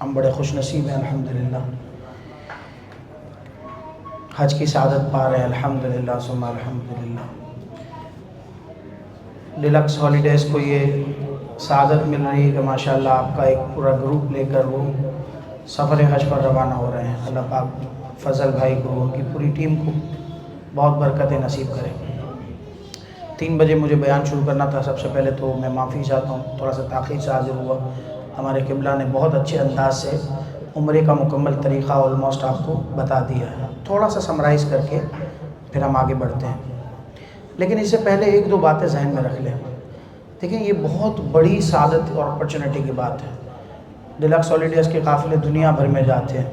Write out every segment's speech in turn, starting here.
ہم بڑے خوش نصیب ہیں الحمدللہ، حج کی سعادت پا رہے ہیں الحمدللہ ثم الحمدللہ۔ ڈیلکس ہالیڈیز کو یہ سعادت مل رہی ہے کہ ماشاءاللہ آپ کا ایک پورا گروپ لے کر وہ سفر حج پر روانہ ہو رہے ہیں۔ اللہ پاک فضل بھائی کو، ان کی پوری ٹیم کو بہت برکتیں نصیب کرے۔ 3 بجے مجھے بیان شروع کرنا تھا، سب سے پہلے تو میں معافی چاہتا ہوں، تھوڑا سا تاخیر سے حاضر ہوا۔ ہمارے قبلہ نے بہت اچھے انداز سے عمرے کا مکمل طریقہ آلموسٹ آپ کو بتا دیا ہے، تھوڑا سا سمرائز کر کے پھر ہم آگے بڑھتے ہیں۔ لیکن اس سے پہلے 1-2 باتیں ذہن میں رکھ لیں۔ دیکھیں یہ بہت بڑی سعادت اور اپرچونٹی کی بات ہے۔ ڈیلکس ہالیڈیز کے قافلے دنیا بھر میں جاتے ہیں،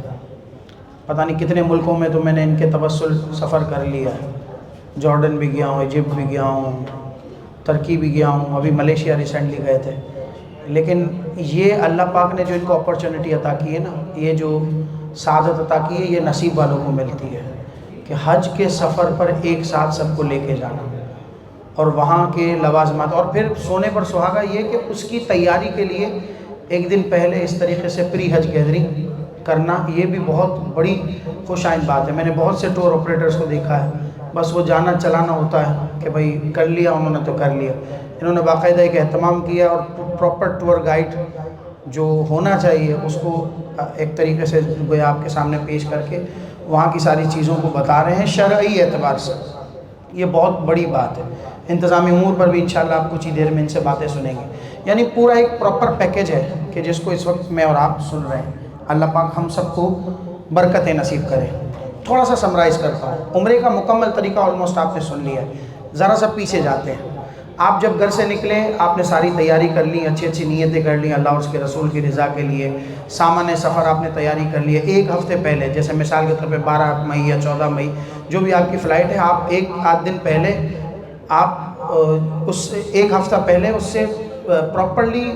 پتہ نہیں کتنے ملکوں میں تو میں نے ان کے توسل سفر کر لیا ہے۔ جارڈن بھی گیا ہوں، ایجپٹ بھی گیا ہوں، ترکی بھی گیا ہوں، ابھی ملیشیا ریسنٹلی گئے تھے۔ لیکن یہ اللہ پاک نے جو ان کو اپرچونٹی عطا کی ہے نا، یہ جو سعادت عطا کی ہے، یہ نصیب والوں کو ملتی ہے کہ حج کے سفر پر ایک ساتھ سب کو لے کے جانا، اور وہاں کے لوازمات، اور پھر سونے پر سہاگا یہ کہ اس کی تیاری کے لیے ایک دن پہلے اس طریقے سے پری حج گیدرنگ کرنا، یہ بھی بہت بڑی خوش آئند بات ہے۔ میں نے بہت سے ٹور آپریٹرز کو دیکھا ہے، بس وہ جانا چلانا ہوتا ہے کہ بھئی کر لیا انہوں نے تو کر لیا۔ انہوں نے باقاعدہ ایک اہتمام کیا اور پراپر ٹور گائیڈ جو ہونا چاہیے اس کو ایک طریقے سے گویا آپ کے سامنے پیش کر کے وہاں کی ساری چیزوں کو بتا رہے ہیں شرعی اعتبار سے۔ یہ بہت بڑی بات ہے۔ انتظامی امور پر بھی انشاءاللہ آپ کچھ ہی دیر میں ان سے باتیں سنیں گے۔ یعنی پورا ایک پراپر پیکیج ہے کہ جس کو اس وقت میں اور آپ سن رہے ہیں۔ اللہ پاک ہم سب کو برکتیں نصیب کرے۔ تھوڑا سا سمرائز کرتا ہوں۔ عمرے کا مکمل طریقہ آلموسٹ آپ نے سن لیا ہے، ذرا سا پیچھے جاتے ہیں۔ آپ جب گھر سے نکلیں، آپ نے ساری تیاری کر لی، اچھی اچھی نیتیں کر لی اللہ اور اس کے رسول کی رضا کے لیے، سامان سفر آپ نے تیاری کر لی ہے۔ 1 ہفتے پہلے، جیسے مثال کے طور پہ 12 مئی یا 14 مئی جو بھی آپ کی فلائٹ ہے، آپ 1 دن پہلے آپ اس 1 ہفتہ پہلے اس سے پراپرلی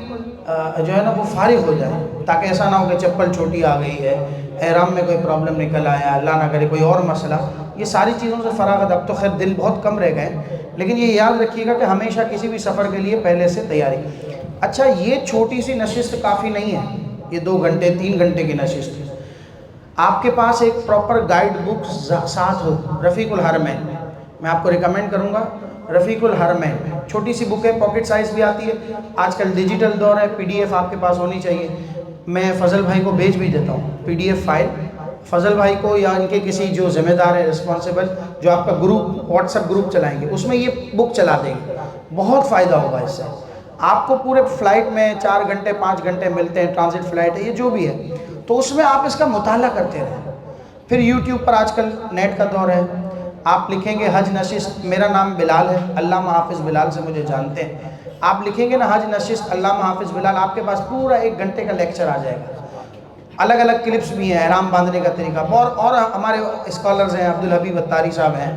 جو ہے نا وہ فارغ ہو جائے، تاکہ ایسا نہ ہو کہ چپل چھوٹی آ گئی ہے، احرام میں کوئی پرابلم نکل آیا، اللہ نہ کرے کوئی اور مسئلہ۔ یہ ساری چیزوں سے فراغت، اب تو خیر دن بہت کم رہ گئے، لیکن یہ یاد رکھیے گا کہ ہمیشہ کسی بھی سفر کے لیے پہلے سے تیاری۔ اچھا یہ چھوٹی سی نشست کافی نہیں ہے، یہ 2 گھنٹے 3 گھنٹے کی نشست ہے۔ آپ کے پاس ایک پراپر گائیڈ بک ساتھ ہو، رفیق الحرمین، میں آپ کو ریکمینڈ کروں گا رفیق الحرمین، چھوٹی سی بک ہے، پاکٹ سائز بھی آتی ہے، آج کل ڈیجیٹل دور ہے، PDF آپ کے پاس ہونی چاہیے۔ میں فضل بھائی کو بھیج بھی دیتا ہوں PDF فائل، فضل بھائی کو یا ان کے کسی جو ذمہ دار ہے رسپانسیبل، جو آپ کا گروپ واٹس ایپ گروپ چلائیں گے، اس میں یہ بک چلا دیں گے، بہت فائدہ ہوگا اس سے آپ کو۔ پورے فلائٹ میں 4 گھنٹے 5 گھنٹے ملتے ہیں، ٹرانزٹ فلائٹ ہے یہ جو بھی ہے، تو اس میں آپ اس کا مطالعہ کرتے رہیں۔ پھر یوٹیوب پر آج کل نیٹ کا دور ہے، آپ لکھیں گے حج نشست، میرا نام بلال ہے، علامہ حافظ بلال سے مجھے جانتے ہیں، آپ لکھیں گے نا حج نشست علامہ حافظ بلال، آپ کے پاس پورا 1 گھنٹے کا لیکچر آ جائے گا۔ الگ الگ کلپس بھی ہیں، احرام باندھنے کا طریقہ، اور ہمارے اسکالرز ہیں، عبدالحبیب اتاری صاحب ہیں،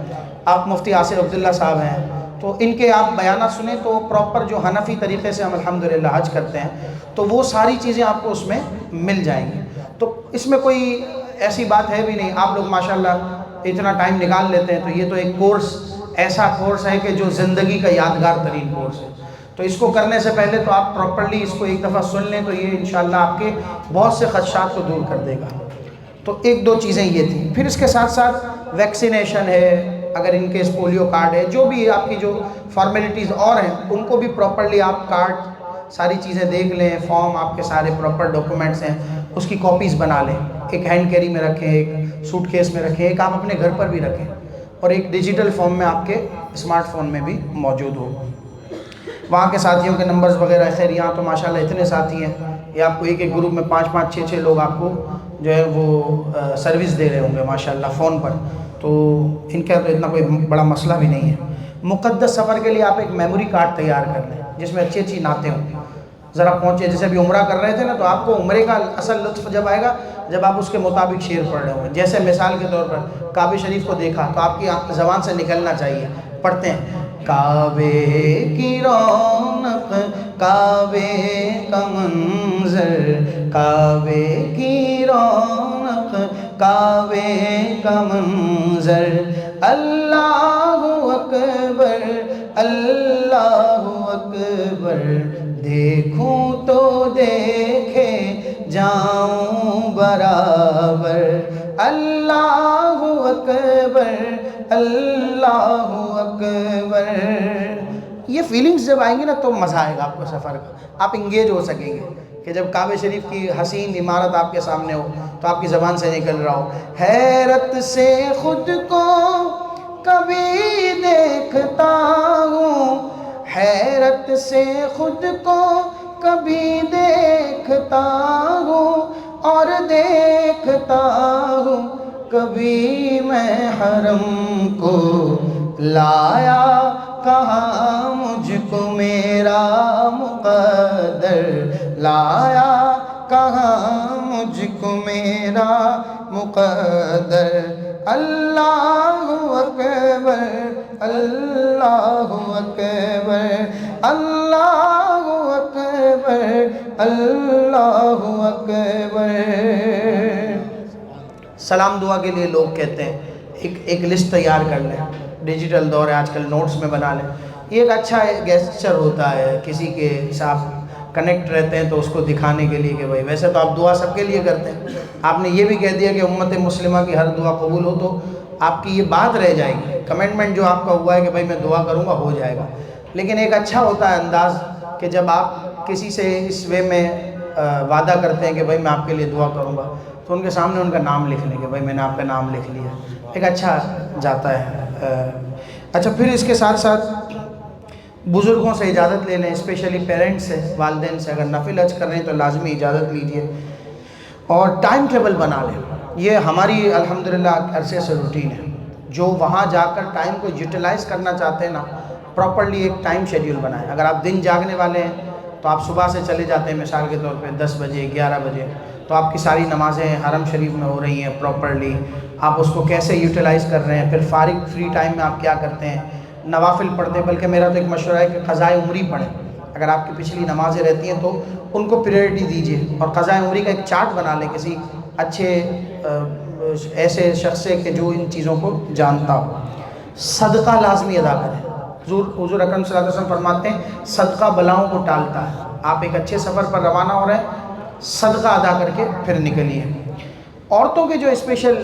آپ مفتی آصف عبداللہ صاحب ہیں، تو ان کے آپ بیانات سنیں تو پراپر جو حنفی طریقے سے ہم الحمدللہ حج کرتے ہیں، تو وہ ساری چیزیں آپ کو اس میں مل جائیں گی۔ تو اس میں کوئی ایسی بات ہے بھی نہیں، آپ لوگ ماشاءاللہ اتنا ٹائم نکال لیتے ہیں، تو یہ تو ایک کورس، ایسا کورس ہے کہ جو زندگی کا یادگار ترین کورس ہے۔ تو اس کو کرنے سے پہلے تو آپ پراپرلی اس کو ایک دفعہ سن لیں، تو یہ انشاءاللہ آپ کے بہت سے خدشات کو دور کر دے گا۔ تو 1-2 چیزیں یہ تھیں۔ پھر اس کے ساتھ ساتھ ویکسینیشن ہے، اگر ان کیس پولیو کارڈ ہے، جو بھی آپ کی جو فارمیلٹیز اور ہیں ان کو بھی پراپرلی آپ کارڈ ساری چیزیں دیکھ لیں، فارم آپ کے سارے پراپر ڈاکومنٹس ہیں، اس کی کاپیز بنا لیں، ایک ہینڈ کیری میں رکھیں، ایک سوٹ کیس میں رکھیں، ایک آپ اپنے گھر پر بھی رکھیں، اور ایک ڈیجیٹل فارم میں آپ کے اسمارٹ فون میں بھی موجود ہو۔ وہاں کے ساتھیوں کے نمبرز وغیرہ، خیر یہاں تو ماشاءاللہ اتنے ساتھی ہیں، یہ آپ کو ایک گروپ میں 5-5 6-6 لوگ آپ کو جو ہے وہ سروس دے رہے ہوں گے ماشاءاللہ فون پر، تو ان کا تو اتنا کوئی بڑا مسئلہ بھی نہیں ہے۔ مقدس سفر کے لیے آپ ایک میموری کارڈ تیار کر لیں جس میں اچھی اچھی نعتیں ہوں، ذرا پہنچے، جیسے ابھی عمرہ کر رہے تھے نا، تو آپ کو عمرے کا اصل لطف جب آئے گا جب آپ اس کے مطابق شعر پڑھ رہے ہوں گے۔ جیسے مثال کے طور پر کعبہ شریف کو دیکھا تو آپ کی زبان سے نکلنا چاہیے، پڑھتے ہیں کعبے کی رونق، کعبے کا منظر، کعبے کی رونق، کعبے کا منظر، اللہ اکبر اللہ اکبر، دیکھوں تو دیکھے جاؤں برابر، اللہ اکبر اللہ اکبر۔ یہ فیلنگز جب آئیں گی نا تو مزہ آئے گا آپ کو سفر کا، آپ انگیج ہو سکیں گے کہ جب کعبہ شریف کی حسین عمارت آپ کے سامنے ہو تو آپ کی زبان سے نکل رہا ہو، حیرت سے خود کو کبھی دیکھتا ہوں، حیرت سے خود کو کبھی دیکھتا ہوں، اور دیکھتا ہوں کبھی میں حرم کو، لایا کہاں مجھ کو میرا مقدر، لایا کہاں مجھ کو میرا مقدر، اللہ اکبر اللہ اکبر اللہ اکبر اللہ اکبر۔ سلام دعا کے لیے لوگ کہتے ہیں ایک لسٹ تیار کر لیں، ڈیجیٹل دور ہے آج کل، نوٹس میں بنا لیں، یہ ایک اچھا گیسچر ہوتا ہے کسی کے ساتھ کنیکٹ رہتے ہیں تو اس کو دکھانے کے لیے کہ بھائی ویسے تو آپ دعا سب کے لیے کرتے ہیں، آپ نے یہ بھی کہہ دیا کہ امت مسلمہ کی ہر دعا قبول ہو تو آپ کی یہ بات رہ جائے گی، کمنٹمنٹ جو آپ کا ہوا ہے کہ بھائی میں دعا کروں گا ہو جائے گا، لیکن ایک اچھا ہوتا ہے انداز کہ جب آپ کسی سے اس وے میں وعدہ کرتے ہیں کہ بھائی میں آپ کے لیے دعا کروں گا تو ان کے سامنے ان کا نام لکھ لیں کہ بھائی میں نے آپ کا نام لکھ لیا، ایک اچھا جاتا ہے۔ اچھا پھر اس کے ساتھ ساتھ بزرگوں سے اجازت لے لیں، اسپیشلی پیرنٹس سے، والدین سے، اگر نفل حج کر رہے ہیں تو لازمی اجازت لیجئے اور ٹائم ٹیبل بنا لیں۔ یہ ہماری الحمدللہ عرصے سے روٹین ہے، جو وہاں جا کر ٹائم کو یوٹیلائز کرنا چاہتے ہیں نا، پراپرلی ایک ٹائم شیڈیول بنائیں۔ اگر آپ دن جاگنے والے ہیں تو آپ صبح سے چلے جاتے ہیں مثال کے طور پہ 10 بجے 11 بجے، تو آپ کی ساری نمازیں حرم شریف میں ہو رہی ہیں پراپرلی، آپ اس کو کیسے یوٹیلائز کر رہے ہیں، پھر فارغ فری ٹائم میں آپ کیا کرتے ہیں، نوافل پڑھتے ہیں، بلکہ میرا تو ایک مشورہ ہے کہ قضائے عمری پڑھیں، اگر آپ کی پچھلی نمازیں رہتی ہیں تو ان کو پریورٹی دیجیے، اور قضائے عمری کا ایک چارٹ بنا لیں کسی اچھے ایسے شخص سے کہ جو ان چیزوں کو جانتا ہو۔ صدقہ لازمی ادا کریں، حضور اکرم صلی اللہ علیہ وسلم فرماتے ہیں صدقہ بلاؤں کو ٹالتا ہے، آپ ایک اچھے سفر پر روانہ ہو رہے ہیں، صدقہ ادا کر کے پھر نکلیے۔ عورتوں کے جو اسپیشل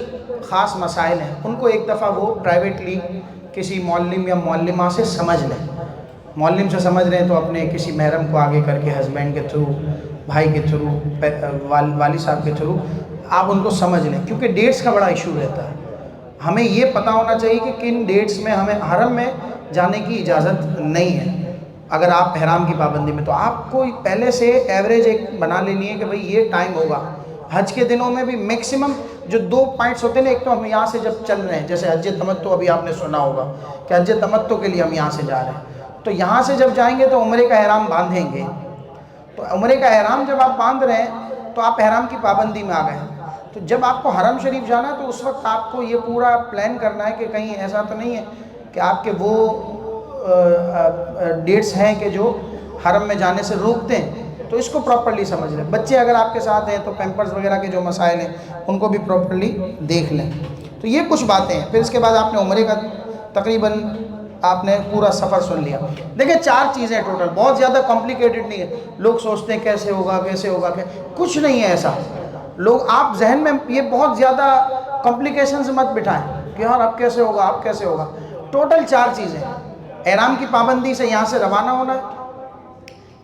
خاص مسائل ہیں ان کو ایک دفعہ وہ پرائیویٹلی کسی معلم یا معلمہ سے سمجھ لیں، معلم سے سمجھ رہے ہیں تو اپنے کسی محرم کو آگے کر کے، ہسبینڈ کے تھرو، بھائی کے تھرو، والد صاحب کے تھرو آپ ان کو سمجھ لیں، کیونکہ ڈیٹس کا بڑا ایشو رہتا ہے۔ ہمیں یہ پتہ ہونا چاہیے کہ کن ڈیٹس میں ہمیں حرم میں جانے کی اجازت نہیں ہے، اگر آپ احرام کی پابندی میں، تو آپ کو پہلے سے ایوریج ایک بنا لینی ہے کہ بھئی یہ ٹائم ہوگا۔ حج کے دنوں میں بھی میکسیمم جو 2 پوائنٹس ہوتے ہیں نا، ایک تو ہم یہاں سے جب چل رہے ہیں، جیسے حج تمتع ابھی آپ نے سنا ہوگا کہ حج تمتع کے لیے ہم یہاں سے جا رہے ہیں، تو یہاں سے جب جائیں گے تو عمرے کا احرام باندھیں گے، تو عمرے کا احرام جب آپ باندھ رہے ہیں تو آپ احرام کی پابندی میں آ گئے ہیں، تو جب آپ کو حرم شریف جانا ہے تو اس وقت آپ کو یہ پورا پلان کرنا ہے کہ کہیں ایسا تو نہیں ہے کہ آپ کے وہ ڈیٹس ہیں کہ جو حرم میں جانے سے روکتے ہیں، تو اس کو پراپرلی سمجھ لیں۔ بچے اگر آپ کے ساتھ ہیں تو پیمپرز وغیرہ کے جو مسائل ہیں ان کو بھی پراپرلی دیکھ لیں۔ تو یہ کچھ باتیں ہیں، پھر اس کے بعد آپ نے عمرے کا تقریباً آپ نے پورا سفر سن لیا۔ دیکھیں 4 چیزیں ٹوٹل، بہت زیادہ کمپلیکیٹڈ نہیں ہے، لوگ سوچتے ہیں کیسے ہوگا کیسے ہوگا، کچھ نہیں ہے ایسا، لوگ آپ ذہن میں یہ بہت زیادہ کمپلیکیشنز مت بٹھائیں کہ یار اب کیسے ہوگا اب کیسے ہوگا۔ ٹوٹل 4 چیزیں، احرام کی پابندی سے یہاں سے روانہ ہونا ہے،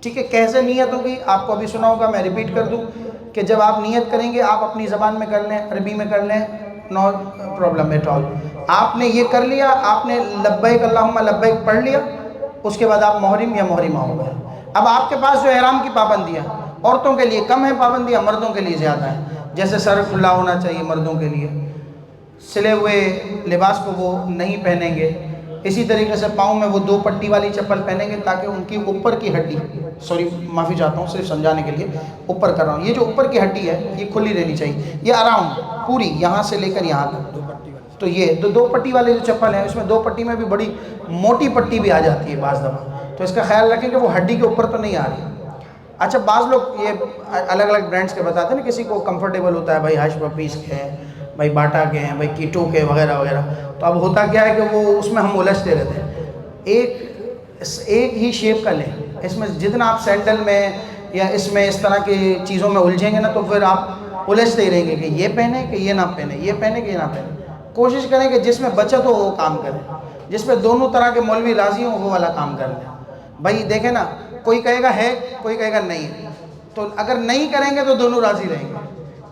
ٹھیک ہے، کیسے نیت ہوگی آپ کو ابھی سنا ہوگا، میں ریپیٹ کر دوں کہ جب آپ نیت کریں گے آپ اپنی زبان میں کر لیں، عربی میں کر لیں، نو پرابلم ایٹ آل، آپ نے یہ کر لیا، آپ نے لبیک اللہم لبیک پڑھ لیا، اس کے بعد آپ محرم یا محرمہ ہو گئے۔ اب آپ کے پاس جو احرام کی پابندی ہے، عورتوں کے لیے کم ہے پابندیاں، مردوں کے لیے زیادہ ہے، جیسے سر کھلا ہونا چاہیے مردوں کے لیے، سلے ہوئے لباس کو وہ نہیں پہنیں گے، اسی طریقے سے پاؤں میں وہ 2 پٹی والی چپل پہنیں گے تاکہ ان کی اوپر کی ہڈی، سوری معافی چاہتا ہوں صرف سمجھانے کے لیے اوپر کر رہا ہوں، یہ جو اوپر کی ہڈی ہے یہ کھلی رہنی چاہیے، یہ اراؤنڈ پوری یہاں سے لے کر یہاں تک، تو یہ 2 پٹی والے جو چپل ہیں اس میں 2 پٹی میں بھی بڑی موٹی پٹی بھی آ جاتی ہے بعض دفعہ، تو اس کا خیال رکھیں کہ وہ ہڈی کے اوپر تو نہیں آ رہی۔ اچھا بعض لوگ یہ الگ الگ برانڈس کے بتاتے ہیں نا، کسی کو کمفرٹیبل ہوتا ہے بھائی ہش پپیز کے ہیں، بھائی باٹا کے ہیں، بھائی کیٹو کے وغیرہ وغیرہ، تو اب ہوتا کیا ہے کہ وہ اس میں ہم الجھتے رہتے ہیں، ایک ہی شیپ کا لیں، اس میں جتنا آپ سینڈل میں یا اس میں اس طرح کی چیزوں میں الجھیں گے نا تو پھر آپ الجھتے ہی رہیں گے کہ یہ پہنے کہ یہ نہ پہنے، یہ پہنے کہ یہ نہ پہنے۔ کوشش کریں کہ جس میں بچت ہو وہ کام کریں، جس پہ دونوں طرح کے مولوی راضی ہوں وہ والا کام کر لیں۔ بھائی دیکھیں نا، کوئی کہے گا ہے، کوئی کہے گا نہیں ہے، تو اگر نہیں کریں گے تو دونوں راضی رہیں گے،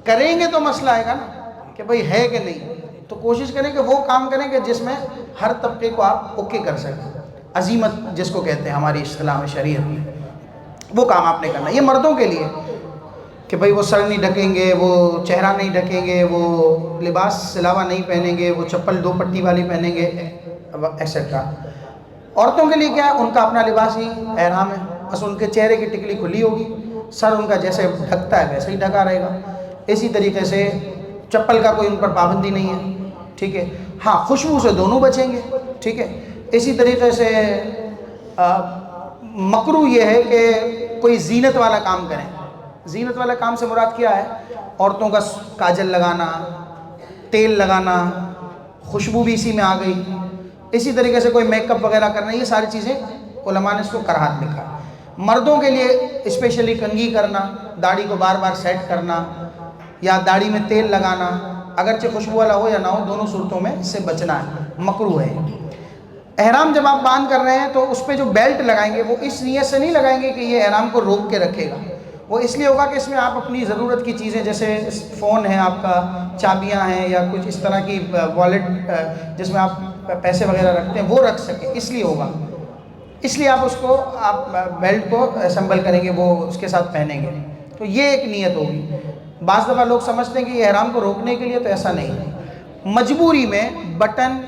کریں گے تو مسئلہ آئے گا نا کہ بھئی ہے کہ نہیں۔ تو کوشش کریں کہ وہ کام کریں کہ جس میں ہر طبقے کو آپ اوکے کر سکیں، عزیمت جس کو کہتے ہیں ہماری اصطلاح میں، شریعت میں، وہ کام آپ نے کرنا۔ یہ مردوں کے لیے کہ بھئی وہ سر نہیں ڈھکیں گے، وہ چہرہ نہیں ڈھکیں گے، وہ لباس سلاوا نہیں پہنیں گے، وہ چپل 2 پٹی والی پہنیں گے ایٹسٹرا۔ عورتوں کے لیے کیا ہے، ان کا اپنا لباس ہی احرام ہے، بس ان کے چہرے کی ٹکلی کھلی ہوگی، سر ان کا جیسے ڈھکتا ہے ویسے ہی ڈھکا رہے گا۔ اسی طریقے سے چپل کا کوئی ان پر پابندی نہیں ہے، ٹھیک ہے۔ ہاں خوشبو سے دونوں بچیں گے، ٹھیک ہے۔ اسی طریقے سے مکروہ یہ ہے کہ کوئی زینت والا کام کریں۔ زینت والا کام سے مراد کیا ہے، عورتوں کا کاجل لگانا، تیل لگانا، خوشبو بھی اسی میں آ گئی۔ اسی طریقے سے کوئی میک اپ وغیرہ کرنا، یہ ساری چیزیں علماء نے اس کو کراہت لکھا۔ مردوں کے لیے اسپیشلی کنگھی کرنا، داڑھی کو بار بار سیٹ کرنا، یا داڑھی میں تیل لگانا، اگرچہ خوشبو والا ہو یا نہ ہو، دونوں صورتوں میں اس سے بچنا ہے، مکروہ ہے۔ احرام جب آپ باندھ کر رہے ہیں تو اس پہ جو بیلٹ لگائیں گے وہ اس نیت سے نہیں لگائیں گے کہ یہ احرام کو روک کے رکھے گا، وہ اس لیے ہوگا کہ اس میں آپ اپنی ضرورت کی چیزیں، جیسے فون ہے آپ کا، چابیاں ہیں، یا کچھ اس طرح کی والیٹ جس میں آپ پیسے وغیرہ رکھتے ہیں، وہ رکھ سکیں، اس لیے ہوگا۔ اس لیے آپ اس کو بیلٹ کو اسمبل کریں گے، وہ اس کے ساتھ پہنیں گے، تو یہ ایک نیت ہوگی۔ بعض دفعہ لوگ سمجھتے ہیں کہ یہ احرام کو روکنے کے لیے، تو ایسا نہیں ہے۔ مجبوری میں بٹن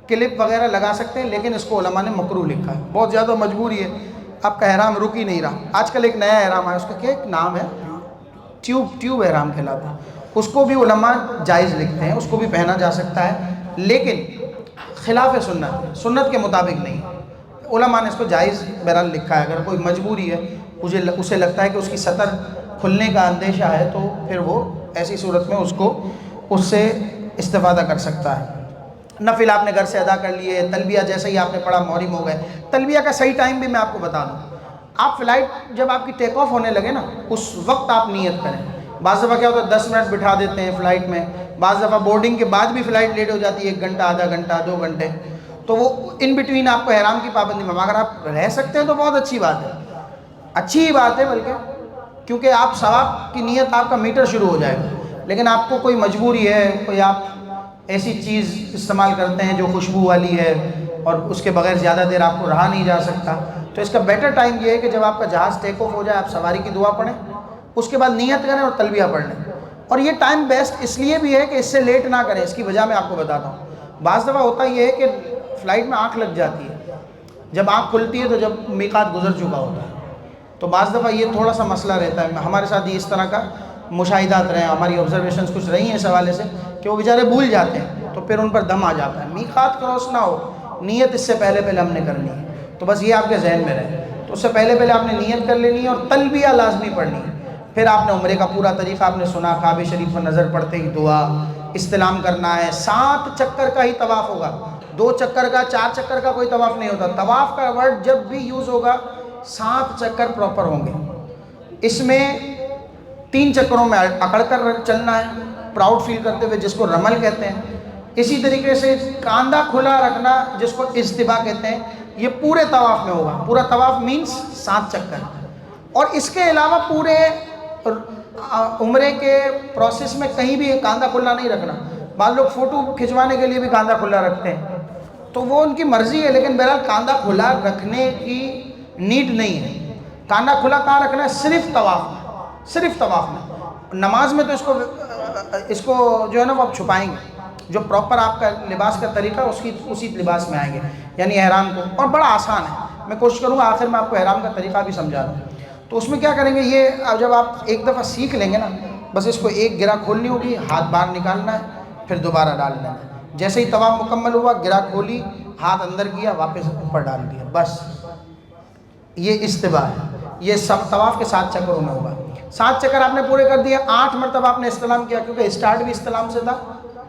کلپ وغیرہ لگا سکتے ہیں، لیکن اس کو علماء نے مکروہ لکھا ہے۔ بہت زیادہ مجبوری ہے، آپ کا احرام رک ہی نہیں رہا۔ آج کل ایک نیا احرام ہے، اس کا کیا ایک نام ہے، ٹیوب احرام کہلاتا ہے، اس کو بھی علماء جائز لکھتے ہیں، اس کو بھی پہنا جا سکتا ہے، لیکن خلاف سنت کے مطابق نہیں۔ علماء نے اس کو جائز بہرحال لکھا ہے۔ اگر کوئی مجبوری ہے، اسے لگتا ہے کہ اس کی سطر کھلنے کا اندیشہ ہے، تو پھر وہ ایسی صورت میں اس سے استفادہ کر سکتا ہے۔ نفل آپ نے گھر سے ادا کر لیے، تلبیہ جیسے ہی آپ نے پڑھا محرم ہو گئے۔ تلبیہ کا صحیح ٹائم بھی میں آپ کو بتا دوں، آپ فلائٹ جب آپ کی ٹیک آف ہونے لگے نا، اس وقت آپ نیت کریں۔ بعض دفعہ کیا ہوتا ہے 10 منٹ بٹھا دیتے ہیں فلائٹ میں، بعض دفعہ بورڈنگ کے بعد بھی فلائٹ لیٹ ہو جاتی ہے، 1 گھنٹہ، آدھا گھنٹہ، 2 گھنٹے، تو وہ ان بٹوین آپ کو احرام کی پابندی میں، اگر آپ رہ سکتے ہیں تو بہت اچھی بات ہے، اچھی ہی بات ہے بلکہ، کیونکہ آپ ثواب کی نیت، آپ کا میٹر شروع ہو جائے گا۔ لیکن آپ کو کوئی مجبوری ہے، کوئی آپ ایسی چیز استعمال کرتے ہیں جو خوشبو والی ہے اور اس کے بغیر زیادہ دیر آپ کو رہا نہیں جا سکتا، تو اس کا بیٹر ٹائم یہ ہے کہ جب آپ کا جہاز ٹیک آف ہو جائے، آپ سواری کی دعا پڑھیں، اس کے بعد نیت کریں اور تلبیہ پڑھ لیں۔ اور یہ ٹائم بیسٹ اس لیے بھی ہے کہ اس سے لیٹ نہ کریں، اس کی وجہ میں آپ کو بتاتا ہوں۔ بعض دفعہ ہوتا یہ ہے کہ فلائٹ میں آنکھ لگ جاتی ہے، جب آنکھ کھلتی ہے تو جب میقات گزر چکا ہوتا ہے، تو بعض دفعہ یہ تھوڑا سا مسئلہ رہتا ہے۔ ہمارے ساتھ یہ اس طرح کا مشاہدات رہے ہیں، ہماری آبزرویشنز کچھ رہی ہیں اس حوالے سے کہ وہ بیچارے بھول جاتے ہیں، تو پھر ان پر دم آ جاتا ہے۔ میقات کراس نہ ہو، نیت اس سے پہلے ہم نے کرنی ہے، تو بس یہ آپ کے ذہن میں رہے، تو اس سے پہلے آپ نے نیت کر لینی ہے اور تلبیہ لازمی پڑھنی ہے۔ پھر آپ نے عمرے کا پورا طریقہ آپ نے سنا، کعبہ شریف پر نظر پڑتے ہی دعا، استلام کرنا ہے، 7 چکر کا ہی طواف ہوگا، 2 چکر کا، 4 چکر کا کوئی طواف نہیں ہوتا۔ طواف کا ورڈ جب بھی یوز ہوگا 7 چکر پراپر ہوں گے۔ اس میں 3 چکروں میں اکڑ کر چلنا ہے، پراؤڈ فیل کرتے ہوئے، جس کو رمل کہتے ہیں۔ اسی طریقے سے کاندھا کھلا رکھنا، جس کو اجتباء کہتے ہیں، یہ پورے طواف میں ہوگا۔ پورا طواف مینس 7 چکر۔ اور اس کے علاوہ پورے عمرے کے پروسیس میں کہیں بھی کاندھا کھلا نہیں رکھنا۔ بعض لوگ فوٹو کھنچوانے کے لیے بھی کاندھا کھلا رکھتے ہیں، تو وہ ان کی مرضی ہے، لیکن بہرحال کاندھا کھلا رکھنے کی نیڈ نہیں ہے۔ کاندھا کھلا کہاں رکھنا ہے؟ صرف طواف میں، صرف طواف میں۔ نماز میں تو اس کو جو ہے نا وہ آپ چھپائیں گے، جو پراپر آپ کا لباس کا طریقہ اسی لباس میں آئیں گے، یعنی احرام کو۔ اور بڑا آسان ہے، میں کوشش کروں گا آخر میں آپ کو احرام کا طریقہ بھی سمجھا دوں۔ تو اس میں کیا کریں گے، یہ جب آپ ایک دفعہ سیکھ لیں گے نا، بس اس کو ایک گرہ کھولنی ہوگی، ہاتھ باہر نکالنا ہے، پھر دوبارہ ڈالنا ہے۔ جیسے ہی طواف مکمل ہوا، گرہ کھولی، ہاتھ اندر کیا، واپس اوپر ڈال دیا، بس یہ استباء ہے۔ یہ سب طواف کے 7 چکروں میں ہوگا۔ 7 چکر آپ نے پورے کر دیے، 8 مرتبہ آپ نے استلام کیا، کیونکہ اسٹارٹ بھی استلام سے تھا،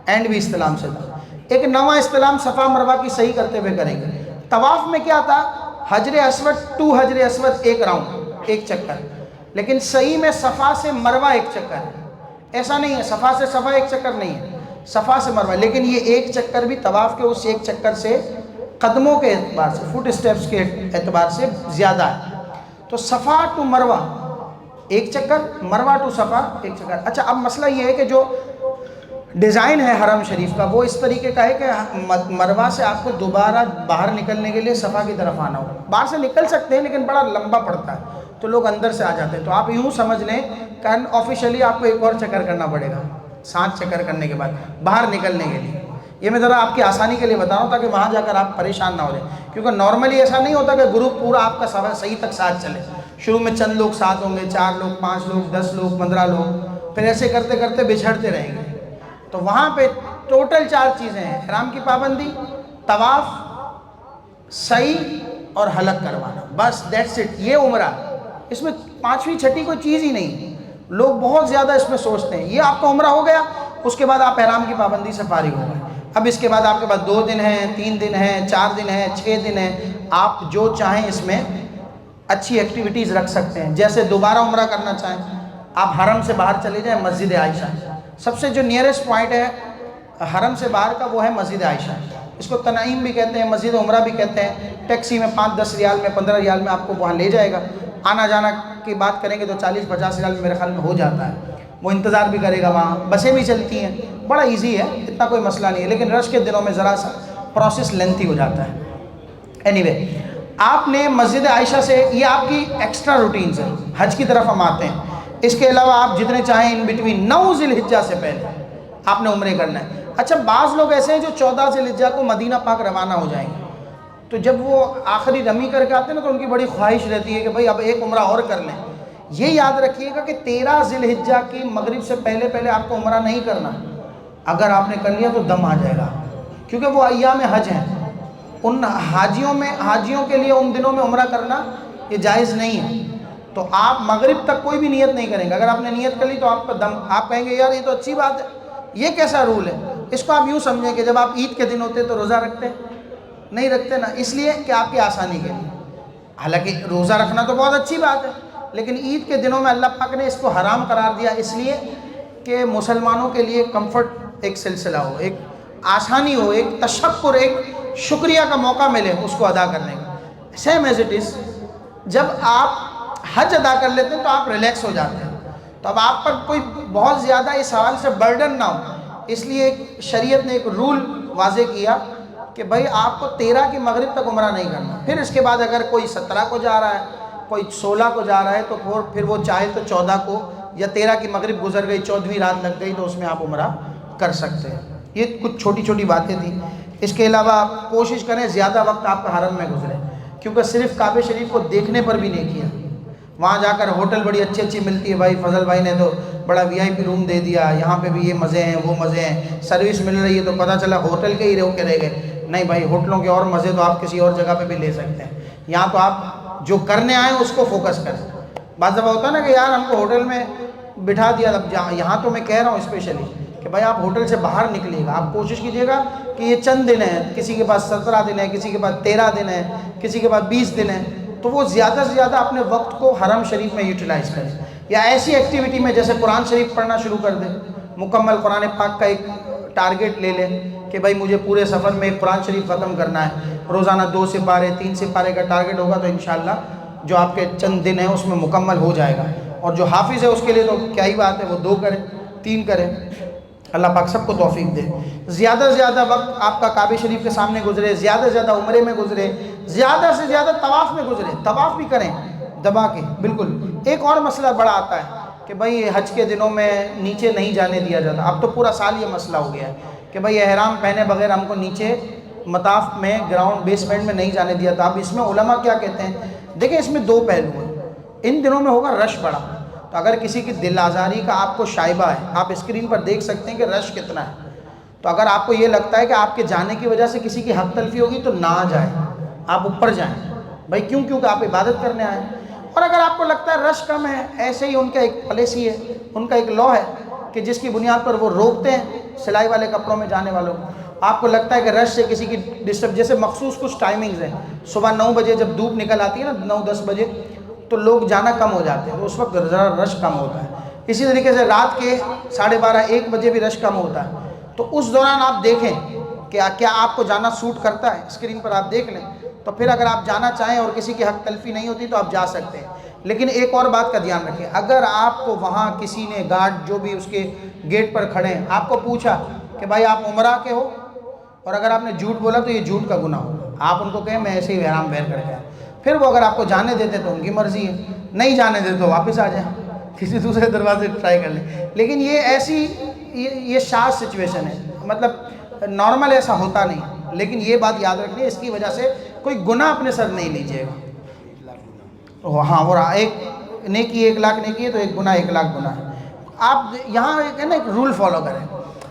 اینڈ بھی استلام سے تھا۔ ایک نواں استلام صفا مروہ کی صحیح کرتے ہوئے کریں گے۔ طواف میں کیا تھا؟ حجر اسود ٹو حجر اسود، ایک راؤنڈ، ایک چکر۔ لیکن صحیح میں صفا سے مروہ ایک چکر ہے، ایسا نہیں ہے صفا سے صفا ایک چکر نہیں ہے، صفا سے مروہ، لیکن یہ ایک چکر بھی طواف کے اس ایک چکر سے قدموں کے اعتبار سے، فٹ اسٹیپس کے اعتبار سے زیادہ ہے۔ تو صفا ٹو مروہ ایک چکر، مروہ ٹو صفا ایک چکر۔ اچھا اب مسئلہ یہ ہے کہ جو ڈیزائن ہے حرم شریف کا وہ اس طریقے کا ہے کہ مروہ سے آپ کو دوبارہ باہر نکلنے کے لیے صفا کی طرف آنا ہوگا۔ باہر سے نکل سکتے ہیں لیکن بڑا لمبا پڑتا ہے تو لوگ اندر سے آ جاتے ہیں، تو آپ یوں سمجھ لیں کہ آفیشیلی آپ کو ایک اور چکر کرنا پڑے گا 7 چکر کرنے کے بعد باہر نکلنے کے لیے۔ یہ میں ذرا آپ کی آسانی کے لیے بتا رہا ہوں تاکہ وہاں جا کر آپ پریشان نہ ہو رہے، کیونکہ نارملی ایسا نہیں ہوتا کہ گروپ پورا آپ کا صحیح تک ساتھ چلے، شروع میں چند لوگ ساتھ ہوں گے، 4 لوگ 5 لوگ 10 لوگ 15 لوگ، پھر ایسے کرتے کرتے بچھڑتے رہیں گے۔ تو وہاں پہ ٹوٹل 4 چیزیں ہیں، احرام کی پابندی، طواف، سعی اور حلق کروانا، بس دیٹس اٹ، یہ عمرہ۔ اس میں 5ویں 6ٹھی کوئی چیز ہی نہیں، لوگ بہت زیادہ اس میں سوچتے ہیں۔ یہ آپ کا عمرہ ہو گیا، اس کے بعد آپ احرام کی پابندی سے فارغ ہو گئے۔ اب اس کے بعد آپ کے پاس 2 دن ہیں، 3 دن ہیں، 4 دن ہیں، 6 دن ہیں، آپ جو چاہیں اس میں اچھی ایکٹیویٹیز رکھ سکتے ہیں۔ جیسے دوبارہ عمرہ کرنا چاہیں آپ حرم سے باہر چلے جائیں، مسجد عائشہ سب سے جو نیئرسٹ پوائنٹ ہے حرم سے باہر کا وہ ہے مسجد عائشہ، اس کو تنعیم بھی کہتے ہیں، مسجد عمرہ بھی کہتے ہیں۔ ٹیکسی میں 5-10 ریال میں 15 ریال میں آپ کو وہاں لے جائے گا، آنا جانا کی بات کریں گے تو 40-50 ریال میں میرے خیال میں ہو جاتا ہے، وہ انتظار بھی کرے گا وہاں، بسیں بھی چلتی ہیں، بڑا ایزی ہے، اتنا کوئی مسئلہ نہیں ہے، لیکن رش کے دنوں میں ذرا سا پروسیس لینتھی ہو جاتا ہے۔ اینی وے آپ نے مسجد عائشہ سے، یہ آپ کی ایکسٹرا روٹینز ہیں، حج کی طرف ہم آتے ہیں۔ اس کے علاوہ آپ جتنے چاہیں ان بٹوین 9 ذی الحجہ سے پہلے آپ نے عمرے کرنا ہے۔ اچھا بعض لوگ ایسے ہیں جو 14 ذی الحجہ کو مدینہ پاک روانہ ہو جائیں گے، تو جب وہ آخری رمی کر کے آتے ہیں نا تو ان کی بڑی خواہش رہتی ہے کہ بھئی اب ایک عمرہ اور کر لیں۔ یہ یاد رکھیے گا کہ 13 ذی الحجہ کی مغرب سے پہلے پہلے آپ کو عمرہ نہیں کرنا، اگر آپ نے کر لیا تو دم آ جائے گا، کیونکہ وہ ایام حج ہیں، ان حاجیوں کے لیے ان دنوں میں عمرہ کرنا یہ جائز نہیں ہے۔ تو آپ مغرب تک کوئی بھی نیت نہیں کریں گے، اگر آپ نے نیت کر لی تو آپ کا دم، آپ کہیں گے یار یہ تو اچھی بات ہے، یہ کیسا رول ہے؟ اس کو آپ یوں سمجھیں کہ جب آپ عید کے دن ہوتے تو روزہ رکھتے نہیں رکھتے نا، اس لیے کہ آپ کی آسانی کے لیے، حالانکہ روزہ رکھنا تو بہت اچھی بات ہے، لیکن عید کے دنوں میں اللہ پاک نے اس کو حرام قرار دیا اس لیے کہ مسلمانوں کے لیے کمفرٹ ایک سلسلہ ہو، ایک آسانی ہو، ایک تشکر، ایک شکریہ کا موقع ملے اس کو ادا کرنے کا۔ سیم ایز اٹ از جب آپ حج ادا کر لیتے ہیں تو آپ ریلیکس ہو جاتے ہیں، تو اب آپ پر کوئی بہت زیادہ اس حوالے سے برڈن نہ ہو، اس لیے شریعت نے ایک رول واضح کیا کہ بھئی آپ کو 13 کی مغرب تک عمرہ نہیں کرنا، پھر اس کے بعد اگر کوئی 17 کو جا رہا ہے، کوئی 16 کو جا رہا ہے تو پھر وہ چاہے تو 14 کو، یا 13 کی مغرب گزر گئی 14ویں رات لگ گئی تو اس میں آپ عمرہ کر سکتے ہیں۔ یہ کچھ چھوٹی چھوٹی باتیں تھیں۔ اس کے علاوہ کوشش کریں زیادہ وقت آپ کا حرم میں گزرے، کیونکہ صرف کعبہ شریف کو دیکھنے پر بھی نہیں کیا، وہاں جا کر ہوٹل بڑی اچھی اچھی ملتی ہے، بھائی فضل بھائی نے تو بڑا VIP روم دے دیا، یہاں پہ بھی یہ مزے ہیں وہ مزے ہیں، سروس مل رہی ہے تو پتہ چلا ہوٹل کے ہی رہ گئے۔ نہیں بھائی، ہوٹلوں کے اور مزے تو آپ کسی اور جگہ پہ بھی لے سکتے ہیں، یہاں تو آپ جو کرنے آئیں اس کو فوکس کریں۔ بعض دفعہ ہوتا ہے نا کہ یار ہم کو ہوٹل میں بٹھا دیا، اب یہاں تو میں کہہ رہا ہوں اسپیشلی کہ بھائی آپ ہوٹل سے باہر نکلیے گا، آپ کوشش کیجئے گا کہ یہ چند دن ہیں، کسی کے پاس 17 دن ہے، کسی کے پاس 13 دن ہے، کسی کے پاس 20 دن ہے، تو وہ زیادہ سے زیادہ اپنے وقت کو حرم شریف میں یوٹیلائز کریں، یا ایسی ایکٹیویٹی میں جیسے قرآن شریف پڑھنا شروع کر دیں، مکمل قرآن پاک کا ایک ٹارگٹ لے لیں کہ بھائی مجھے پورے سفر میں قرآن شریف ختم کرنا ہے، روزانہ 2 سپارے 3 سپارے کا ٹارگٹ ہوگا تو انشاءاللہ جو آپ کے چند دن ہیں اس میں مکمل ہو جائے گا، اور جو حافظ ہے اس کے لیے تو کیا ہی بات ہے، وہ 2 کریں 3 کریں، اللہ پاک سب کو توفیق دے۔ زیادہ سے زیادہ وقت آپ کا کعبہ شریف کے سامنے گزرے، زیادہ سے زیادہ عمرے میں گزرے، زیادہ سے زیادہ طواف میں گزرے، طواف بھی کریں دبا کے بالکل۔ ایک اور مسئلہ بڑا آتا ہے کہ بھائی حج کے دنوں میں نیچے نہیں جانے دیا جاتا، اب تو پورا سال یہ مسئلہ ہو گیا ہے کہ بھائی احرام پہنے بغیر ہم کو نیچے مطاف میں گراؤنڈ بیسمنٹ میں نہیں جانے دیا تھا۔ اب اس میں علماء کیا کہتے ہیں، دیکھیں اس میں 2 پہلو ہیں، ان دنوں میں ہوگا رش بڑا، تو اگر کسی کی دل آزاری کا آپ کو شائبہ ہے، آپ اسکرین پر دیکھ سکتے ہیں کہ رش کتنا ہے، تو اگر آپ کو یہ لگتا ہے کہ آپ کے جانے کی وجہ سے کسی کی حق تلفی ہوگی تو نہ جائیں، آپ اوپر جائیں بھائی، کیونکہ آپ عبادت کرنے آئے ہیں۔ اور اگر آپ کو لگتا ہے رش کم ہے، ایسے ہی ان کا ایک پالیسی ہے، ان کا ایک لا ہے کہ جس کی بنیاد پر وہ روکتے ہیں سلائی والے کپڑوں میں جانے والوں کو۔ آپ کو لگتا ہے کہ رش سے کسی کی ڈسٹرب، جیسے مخصوص کچھ ٹائمنگز ہیں، صبح 9 بجے جب دھوپ نکل آتی ہے نا، 9-10 بجے، تو لوگ جانا کم ہو جاتے ہیں، تو اس وقت ذرا رش کم ہوتا ہے. اسی طریقے سے رات کے 12:30-1 بجے بھی رش کم ہوتا ہے. تو اس دوران آپ دیکھیں کہ کیا آپ کو جانا سوٹ کرتا ہے. اسکرین پر آپ دیکھ لیں، تو پھر اگر آپ جانا چاہیں اور کسی کی حق تلفی نہیں ہوتی تو آپ جا سکتے ہیں. لیکن ایک اور بات کا دھیان رکھیں، اگر آپ کو وہاں کسی نے گارڈ جو بھی اس کے گیٹ پر کھڑے ہیں آپ کو پوچھا کہ بھائی آپ عمرہ کے ہو، اور اگر آپ نے جھوٹ بولا تو یہ جھوٹ کا گناہ ہوگا. آپ ان کو کہیں میں ایسے ہی احرام ویئر کر کے آیا. پھر وہ اگر آپ کو جانے دیتے تو ان کی مرضی ہے، نہیں جانے دیتے تو واپس آ جائیں، کسی دوسرے دروازے ٹرائی کر لیں. لیکن یہ ایسی یہ شاذ سچویشن ہے، مطلب نارمل ایسا ہوتا نہیں. لیکن یہ بات یاد رکھنی ہے، اس کی وجہ سے کوئی گناہ اپنے سر نہیں لیجیے گا. ہاں، وہ ایک نیکی 1,00,000 نیکی ہے تو ایک گناہ 1,00,000 گناہ ہے. آپ یہاں ایک ہے نا، ایک رول فالو کریں.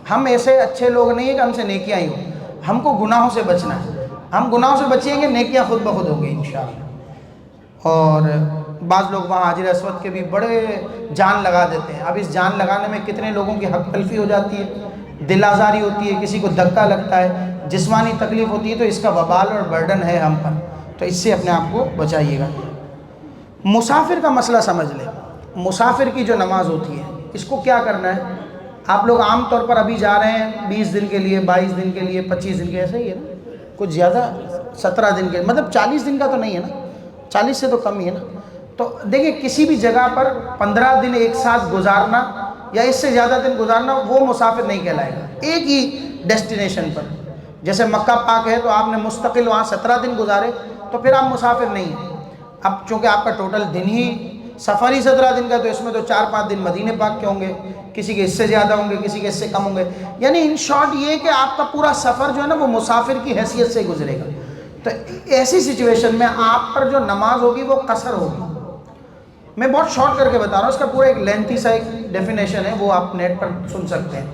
ہم ایسے اچھے لوگ نہیں ہیں کہ ہم سے نیکیاں ہی ہوں. ہم کو گناہوں سے بچنا ہے. ہم گناہوں سے بچیں گے، نیکیاں خود بخود ہوں گی انشاءاللہ. اور بعض لوگ وہاں حجر اسود کے بھی بڑے جان لگا دیتے ہیں. اب اس جان لگانے میں کتنے لوگوں کی حق تلفی ہو جاتی ہے، دل آزاری ہوتی ہے، کسی کو دھکا لگتا ہے، جسمانی تکلیف ہوتی ہے. تو اس کا وبال اور برڈن ہے ہم پر، تو اس سے اپنے آپ کو بچائیے گا. مسافر کا مسئلہ سمجھ لیں. مسافر کی جو نماز ہوتی ہے، اس کو کیا کرنا ہے؟ آپ لوگ عام طور پر ابھی جا رہے ہیں 20 دن کے لیے، 22 دن کے لیے، 25 دن کے، ایسا ہی ہے نا، کچھ زیادہ 17 دن کے، مطلب 40 دن کا تو نہیں ہے نا، 40 سے تو کم ہی ہے نا. تو دیکھیں، کسی بھی جگہ پر 15 دن ایک ساتھ گزارنا یا اس سے زیادہ دن گزارنا وہ مسافر نہیں کہلائے گا. ایک ہی ڈیسٹینیشن پر، جیسے مکہ پاک ہے تو آپ نے مستقل وہاں 17 دن گزارے تو پھر آپ مسافر نہیں ہیں. اب چونکہ آپ کا ٹوٹل دن ہی سفر ہی 17 دن کا، تو اس میں تو 4-5 دن مدینہ پاک کے ہوں گے، کسی کے اس سے زیادہ ہوں گے، کسی کے اس سے کم ہوں گے. یعنی ان شارٹ یہ کہ آپ کا پورا سفر جو ہے نا وہ مسافر کی حیثیت سے گزرے گا. تو ایسی سچویشن میں آپ پر جو نماز ہوگی وہ قصر ہوگی. میں بہت شارٹ کر کے بتا رہا ہوں، اس کا پورا ایک لینتھی سا ایک ڈیفینیشن ہے، وہ آپ نیٹ پر سن سکتے ہیں.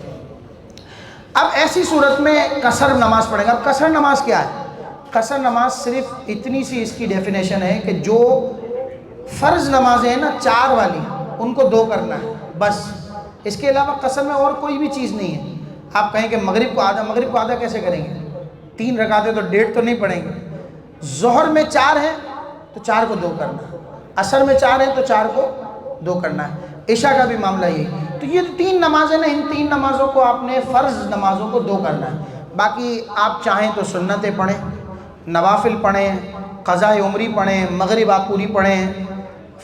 اب ایسی صورت میں قصر نماز پڑھیں گا. اب قصر نماز کیا ہے؟ قصر نماز صرف اتنی سی اس کی ڈیفینیشن ہے کہ جو فرض نمازیں ہیں نا 4 والی، ان کو 2 کرنا ہے بس. اس کے علاوہ قصر میں اور کوئی بھی چیز نہیں ہے. آپ کہیں کہ مغرب کو آدھا کیسے کریں گے؟ 3 رکعتیں تو 1.5 تو نہیں پڑھیں گے. ظہر میں 4 ہیں تو 4 کو 2 کرنا ہے. عصر میں 4 ہیں تو 4 کو 2 کرنا ہے. عشاء کا بھی معاملہ یہی. تو یہ 3 نمازیں نا، ان 3 نمازوں کو آپ نے فرض نمازوں کو 2 کرنا ہے. باقی آپ چاہیں تو سنتیں پڑھیں، نوافل پڑھیں، قضاء عمری پڑھیں، مغرب آپ پوری پڑھیں.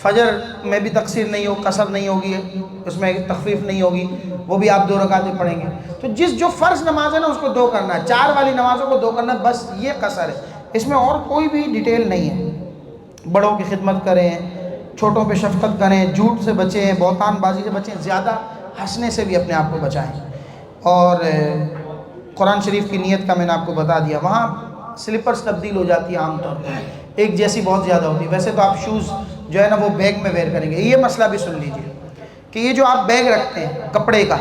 فجر میں بھی تقصیر نہیں ہو، قصر نہیں ہوگی، اس میں تخفیف نہیں ہوگی، وہ بھی آپ 2 رکعتیں پڑھیں گے. تو جو فرض نماز ہے نا اس کو 2 کرنا ہے. 4 والی نمازوں کو 2 کرنا ہے، بس یہ قصر ہے. اس میں اور کوئی بھی ڈیٹیل نہیں ہے. بڑوں کی خدمت کریں، چھوٹوں پہ شفقت کریں، جھوٹ سے بچیں، بہتان بازی سے بچیں، زیادہ ہنسنے سے بھی اپنے آپ کو بچائیں. اور قرآن شریف کی نیت کا میں نے آپ کو بتا دیا. وہاں سلپرز تبدیل ہو جاتی ہے عام طور پر، ایک جیسی بہت زیادہ ہوتی ہے. ویسے تو آپ شوز جو ہے نا وہ بیگ میں ویئر کریں گے. یہ مسئلہ بھی سن لیجئے کہ یہ جو آپ بیگ رکھتے ہیں کپڑے کا،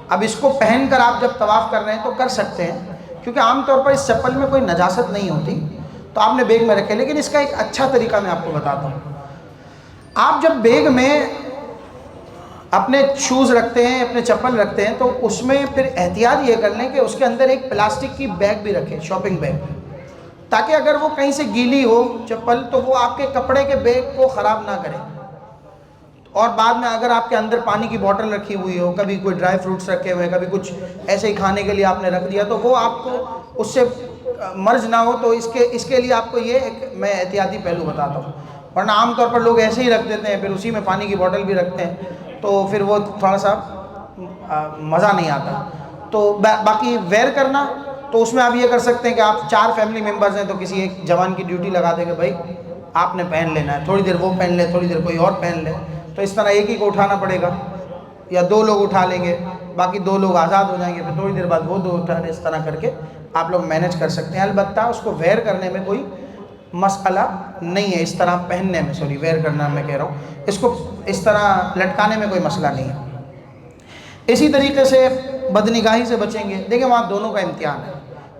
اب اس کو پہن کر آپ جب طواف کر رہے ہیں تو کر سکتے ہیں، کیونکہ عام طور پر اس چپل میں کوئی نجاست نہیں ہوتی، تو آپ نے بیگ میں رکھے. لیکن اس کا ایک اچھا طریقہ میں آپ کو بتاتا ہوں. آپ جب بیگ میں اپنے شوز رکھتے ہیں، اپنے چپل رکھتے ہیں، تو اس میں پھر احتیاط یہ کر لیں کہ اس کے اندر ایک پلاسٹک کی بیگ بھی رکھیں، شاپنگ بیگ، تاکہ اگر وہ کہیں سے گیلی ہو چپل تو وہ آپ کے کپڑے کے بیگ کو خراب نہ کرے. اور بعد میں اگر آپ کے اندر پانی کی بوٹل رکھی ہوئی ہو، کبھی کوئی ڈرائی فروٹس رکھے ہوئے، کبھی کچھ ایسے ہی کھانے کے لیے آپ نے رکھ دیا، تو وہ آپ کو اس سے مرض نہ ہو. تو اس کے لیے آپ کو یہ ایک میں احتیاطی پہلو بتاتا ہوں. ورنہ عام طور پر لوگ ایسے ہی رکھ دیتے ہیں، پھر اسی میں پانی کی بوٹل بھی رکھتے ہیں، تو پھر وہ تھوڑا سا مزہ نہیں آتا. تو باقی ویئر کرنا، تو اس میں آپ یہ کر سکتے ہیں کہ آپ 4 فیملی ممبرز ہیں تو کسی ایک جوان کی ڈیوٹی لگا دیں کہ بھائی آپ نے پہن لینا ہے، تھوڑی دیر وہ پہن لے، تھوڑی دیر کوئی اور پہن لے. تو اس طرح ایک ہی کو اٹھانا پڑے گا، یا 2 لوگ اٹھا لیں گے، باقی 2 لوگ آزاد ہو جائیں گے، پھر تھوڑی دیر بعد وہ 2 اٹھا لیں. اس طرح کر کے آپ لوگ مینیج کر سکتے ہیں. البتہ اس کو ویئر کرنے میں کوئی مسئلہ نہیں ہے، اس طرح پہننے میں، سوری ویئر کرنا میں کہہ رہا ہوں، اس کو اس طرح لٹکانے میں کوئی مسئلہ نہیں ہے. اسی طریقے سے بدنگاہی سے بچیں گے. دیکھیں وہاں دونوں کا امتحان ہے.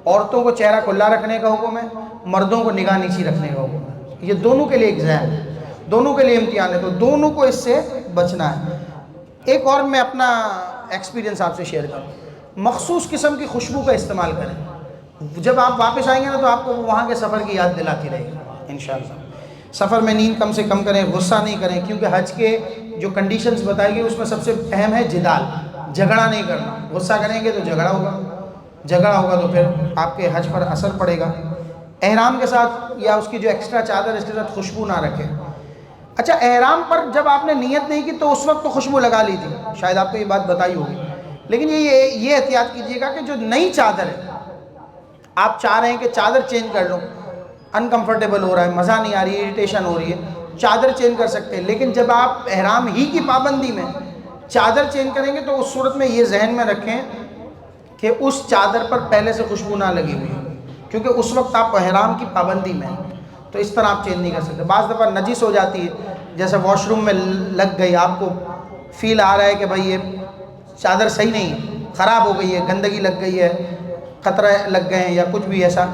عورتوں کو چہرہ کھلا رکھنے کا حکم ہے، مردوں کو نگاہ نیچی رکھنے کا حکم ہے. یہ دونوں کے لیے ایگزام ہے، دونوں کے لیے امتحان ہے، تو دونوں کو اس سے بچنا ہے. ایک اور میں اپنا ایکسپیرینس آپ سے شیئر کروں. مخصوص قسم کی خوشبو کا استعمال کریں. جب آپ واپس آئیں گے نا تو آپ کو وہاں کے سفر کی یاد دلاتی رہے گی انشاءاللہ. سفر میں نیند کم سے کم کریں، غصہ نہیں کریں، کیونکہ حج کے جو کنڈیشنز بتائی گئی اس میں سب سے اہم ہے جدال، جھگڑا نہیں کرنا۔ غصہ کریں گے تو جھگڑا ہوگا تو پھر آپ کے حج پر اثر پڑے گا۔ احرام کے ساتھ یا اس کی جو ایکسٹرا چادر اس کے ساتھ خوشبو نہ رکھیں۔ اچھا، احرام پر جب آپ نے نیت نہیں کی تو اس وقت تو خوشبو لگا لی تھی، شاید آپ کو یہ بات بتائی ہوگی، لیکن یہ احتیاط کیجئے گا کہ جو نئی چادر ہے، آپ چاہ رہے ہیں کہ چادر چینج کر لو، انکمفرٹیبل ہو رہا ہے، مزہ نہیں آ رہی ہے، اریٹیشن ہو رہی ہے، چادر چینج کر سکتے ہیں، لیکن جب آپ احرام ہی کی پابندی میں چادر چینج کریں گے تو اس صورت میں یہ ذہن میں رکھیں کہ اس چادر پر پہلے سے خوشبو نہ لگی ہوئی ہے، کیونکہ اس وقت آپ احرام کی پابندی میں ہیں، تو اس طرح آپ چینج نہیں کر سکتے۔ بعض دفعہ نجس ہو جاتی ہے، جیسے واش روم میں لگ گئی، آپ کو فیل آ رہا ہے کہ بھائی یہ چادر صحیح نہیں، خراب ہو گئی ہے، گندگی لگ گئی ہے، قطرہ لگ گئے ہیں یا کچھ بھی ایسا،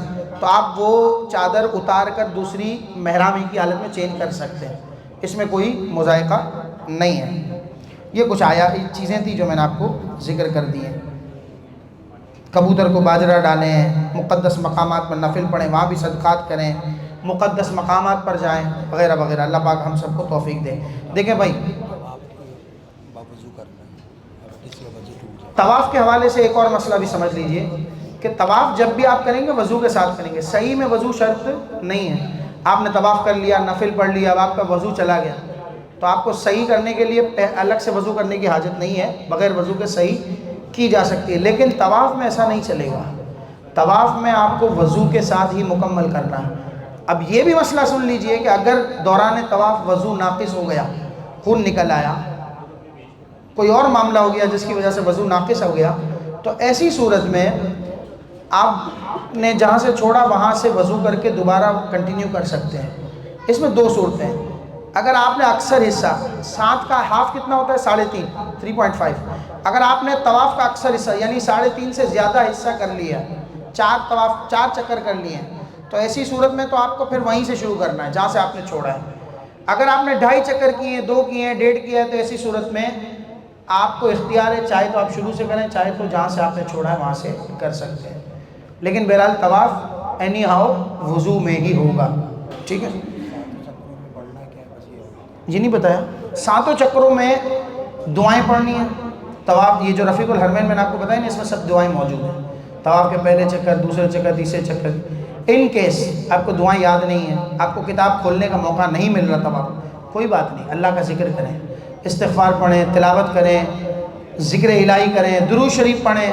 تو آپ وہ چادر اتار کر دوسری محرامی کی حالت میں چینج کر سکتے ہیں، اس میں کوئی مضائقہ نہیں ہے۔ یہ کچھ چیزیں تھیں جو میں نے آپ کو ذکر کر دی ہیں۔ کبوتر کو باجرہ ڈالیں، مقدس مقامات پر نفل پڑھیں، وہاں بھی صدقات کریں، مقدس مقامات پر جائیں، وغیرہ وغیرہ۔ اللہ پاک ہم سب کو توفیق دے۔ دیکھیں بھائی، طواف کے حوالے سے ایک اور مسئلہ بھی سمجھ لیجئے کہ طواف جب بھی آپ کریں گے وضو کے ساتھ کریں گے۔ صحیح میں وضو شرط نہیں ہے، آپ نے طواف کر لیا، نفل پڑھ لیا، اب آپ کا وضو چلا گیا تو آپ کو صحیح کرنے کے لیے الگ سے وضو کرنے کی حاجت نہیں ہے، بغیر وضو کے صحیح کی جا سکتی ہے، لیکن طواف میں ایسا نہیں چلے گا۔ طواف میں آپ کو وضو کے ساتھ ہی مکمل کرنا ہے۔ اب یہ بھی مسئلہ سن لیجئے کہ اگر دوران طواف وضو ناقص ہو گیا، خون نکل آیا، کوئی اور معاملہ ہو گیا جس کی وجہ سے وضو ناقص ہو گیا، تو ایسی صورت میں آپ نے جہاں سے چھوڑا وہاں سے وضو کر کے دوبارہ کنٹینیو کر سکتے ہیں۔ اس میں دو صورتیں ہیں۔ اگر آپ نے اکثر حصہ، 7 کا ہاف کتنا ہوتا ہے؟ 3.5، 3.5۔ اگر آپ نے طواف کا اکثر حصہ یعنی 3.5 سے زیادہ حصہ کر لیا، 4 چکر کر لیے ہیں، تو ایسی صورت میں تو آپ کو پھر وہیں سے شروع کرنا ہے جہاں سے آپ نے چھوڑا ہے۔ اگر آپ نے 2.5 چکر کیے ہیں، 2 کیے ہیں، 1.5 کیا ہے، تو ایسی صورت میں آپ کو اختیار ہے، چاہے تو آپ شروع سے کریں، چاہے تو جہاں سے آپ نے چھوڑا ہے وہاں سے کر سکتے ہیں، لیکن بہرحال طواف اینی ہاؤ وضو میں ہی ہوگا، ٹھیک ہے جی؟ نہیں بتایا، 7 چکروں میں دعائیں پڑھنی ہیں۔ طواف یہ جو رفیق الحرمین میں نے آپ کو بتایا نا، اس میں سب دعائیں موجود ہیں، طواف کے پہلے چکر، دوسرے چکر، تیسرے چکر۔ ان کیس آپ کو دعائیں یاد نہیں ہیں، آپ کو کتاب کھولنے کا موقع نہیں مل رہا طواف، کوئی بات نہیں، اللہ کا ذکر کریں، استغفار پڑھیں، تلاوت کریں، ذکر الہی کریں، درود شریف پڑھیں،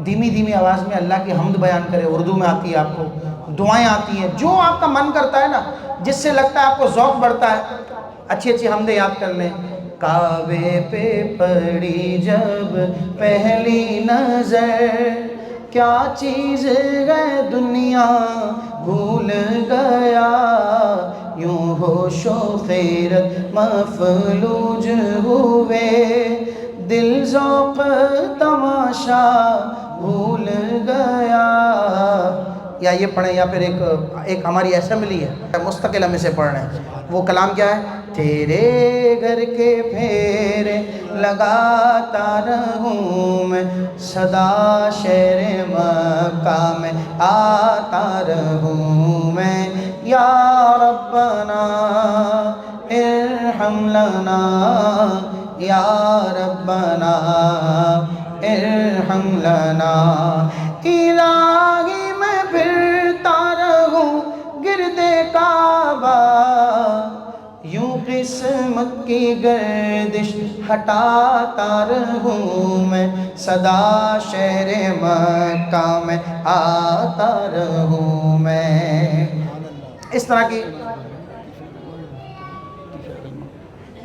دھیمی دھیمی آواز میں اللہ کی حمد بیان کریں، اردو میں آتی ہے آپ کو، دعائیں آتی ہیں، جو آپ کا من کرتا ہے نا، جس سے لگتا ہے آپ کو ذوق بڑھتا ہے، اچھی اچھی حمدیں یاد کر لیں۔ کعبے پہ پڑی جب پہلی نظر، کیا چیز ہے دنیا بھول گیا، یوں ہوش و خیرت مفلوج ہوئے، دل ذوق تماشا بھول گیا۔ یا یہ پڑھیں، یا پھر ایک ہماری اسمبلی ہے مستقل ہم اسے پڑھ رہے ہیں، وہ کلام کیا ہے؟ تیرے گھر کے پھیرے لگاتا رہوں میں، صدا شہر مکہ میں آتا رہوں میں، یا ربنا ارحم لنا، یا ربنا ارحم لنا۔ الہی میں پھرتا رہوں گرد کعبہ، یوں قسمت کی گردش ہٹاتا رہوں میں، صدا شہر مکہ میں آتا رہوں میں۔ اس طرح کی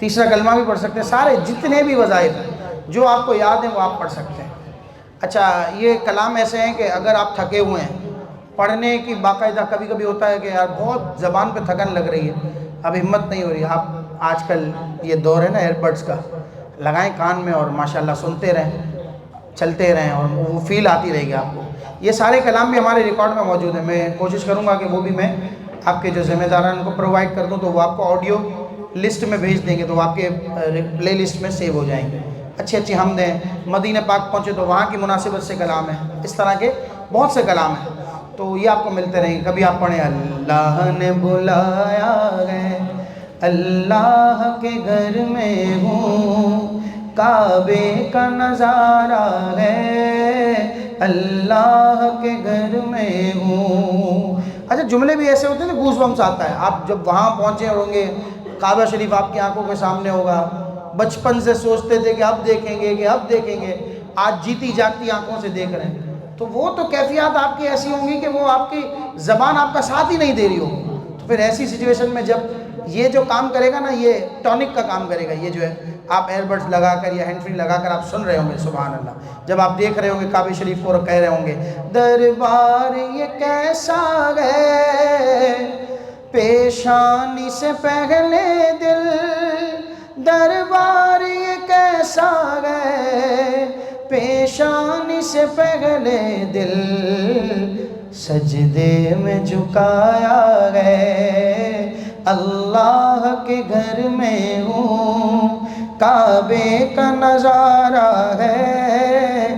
تیسرا کلمہ بھی پڑھ سکتے ہیں، سارے جتنے بھی وظائف جو آپ کو یاد ہیں وہ آپ پڑھ سکتے ہیں۔ اچھا، یہ کلام ایسے ہیں کہ اگر آپ تھکے ہوئے ہیں، پڑھنے کی باقاعدہ کبھی کبھی ہوتا ہے کہ یار بہت زبان پہ تھکن لگ رہی ہے، اب ہمت نہیں ہو رہی، آپ آج کل یہ دور ہے نا ایئر بڈس کا، لگائیں کان میں اور ماشاءاللہ سنتے رہیں، چلتے رہیں، اور وہ فیل آتی رہے گی آپ کو۔ یہ سارے کلام بھی ہمارے ریکارڈ میں موجود ہیں، میں کوشش کروں گا کہ وہ بھی میں آپ کے جو ذمہ داران کو پرووائڈ کر دوں، تو وہ آپ کو آڈیو لسٹ میں بھیج دیں گے، تو وہ آپ کے پلے لسٹ میں سیو ہو جائیں گے۔ اچھی اچھی حمدیں، مدینہ پاک پہنچے تو وہاں کی مناسبت سے کلام ہیں، اس طرح کے بہت سے کلام ہیں۔ تو یہ آپ کو ملتے رہیں گے. کبھی آپ پڑھیں اللہ نے بلایا ہے اللہ کے گھر میں ہوں, کعبے کا نظارہ ہے اللہ کے گھر میں ہوں. اچھا جملے بھی ایسے ہوتے ہیں نا, گوز بمس آتا ہے. آپ جب وہاں پہنچے ہوں گے, کعبہ شریف آپ کی آنکھوں کے سامنے ہوگا, بچپن سے سوچتے تھے کہ اب دیکھیں گے کہ اب دیکھیں گے, آج جیتی جاگتی آنکھوں سے دیکھ رہے ہیں. تو وہ تو کیفیات آپ کی ایسی ہوں گی کہ وہ آپ کی زبان آپ کا ساتھ ہی نہیں دے رہی ہوگی. تو پھر ایسی سچویشن میں جب یہ جو کام کرے گا نا, یہ ٹونک کا کام کرے گا. یہ جو ہے آپ ایئر بڈس لگا کر یا ہینڈ فری لگا کر آپ سن رہے ہوں گے سبحان اللہ, جب آپ دیکھ رہے ہوں گے کعبہ شریف کو اور کہہ رہے ہوں گے دربار یہ کیسا ہے پیشانی سے پہلے دل, دربار یہ کیسا ہے پیشانی سے پہلے دل, سجدے میں جھکایا ہے اللہ کے گھر میں ہوں, کعبے کا نظارہ ہے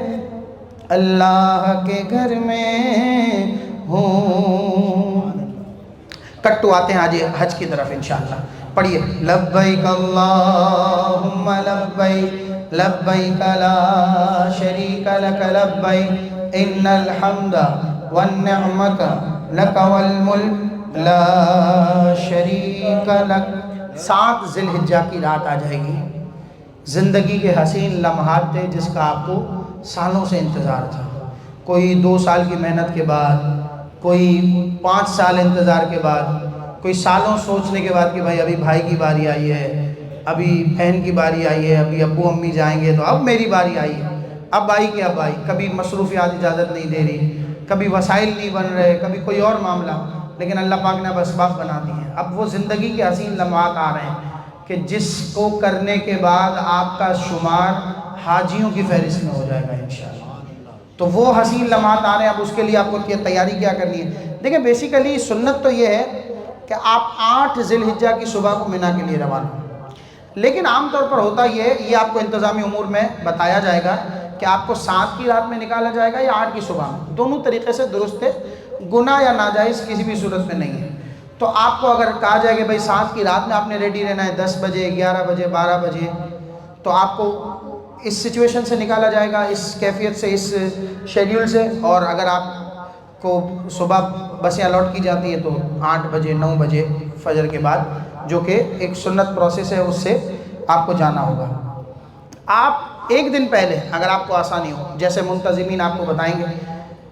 اللہ کے گھر میں ہوں. کٹو آتے ہیں آج حج کی طرف انشاءاللہ. پڑھیے لبیک اللہم لبیک لبیک لا شریک لک لبیک ان الحمد والنعمت لک والملک لا شریک لک. 7 ذی الحجہ کی رات آ جائے گی, زندگی کے حسین لمحات تھے جس کا آپ کو سالوں سے انتظار تھا. کوئی 2 سال کی محنت کے بعد, کوئی 5 سال انتظار کے بعد, کوئی سالوں سوچنے کے بعد کہ بھائی ابھی بھائی کی باری آئی ہے, ابھی بہن کی باری آئی ہے, ابھی ابو امی جائیں گے تو اب میری باری آئی ہے, اب آئی کہ اب آئی. کبھی مصروفیات اجازت نہیں دے رہی, کبھی وسائل نہیں بن رہے, کبھی کوئی اور معاملہ, لیکن اللہ پاک نے اب اسباب بنا دی ہیں. اب وہ زندگی کے حسین لمحات آ رہے ہیں کہ جس کو کرنے کے بعد آپ کا شمار حاجیوں کی فہرست میں ہو جائے گا انشاءاللہ. تو وہ حسین لمحات آ رہے ہیں. اب اس کے لیے آپ کو تیاری کیا کرنی ہے؟ دیکھیں بیسیکلی سنت تو یہ ہے کہ آپ 8 ذی الحجہ کی صبح کو منی کے لیے روانہ ہوں, لیکن عام طور پر ہوتا یہ آپ کو انتظامی امور میں بتایا جائے گا کہ آپ کو 7 کی رات میں نکالا جائے گا یا 8 کی صبح میں. دونوں طریقے سے درست ہے, گناہ یا ناجائز کسی بھی صورت میں نہیں ہے. تو آپ کو اگر کہا جائے کہ بھائی 7 کی رات میں آپ نے ریڈی رہنا ہے 10 بجے 11 بجے 12 بجے, تو آپ کو اس سچویشن سے نکالا جائے گا, اس کیفیت سے, اس شیڈیول سے. اور اگر آپ کو صبح بسیں الاٹ کی جاتی ہے تو 8 بجے 9 بجے فجر کے بعد, جو کہ ایک سنت پروسیس ہے, اس سے آپ کو جانا ہوگا. آپ ایک دن پہلے اگر آپ کو آسانی ہو, جیسے منتظمین آپ کو بتائیں گے,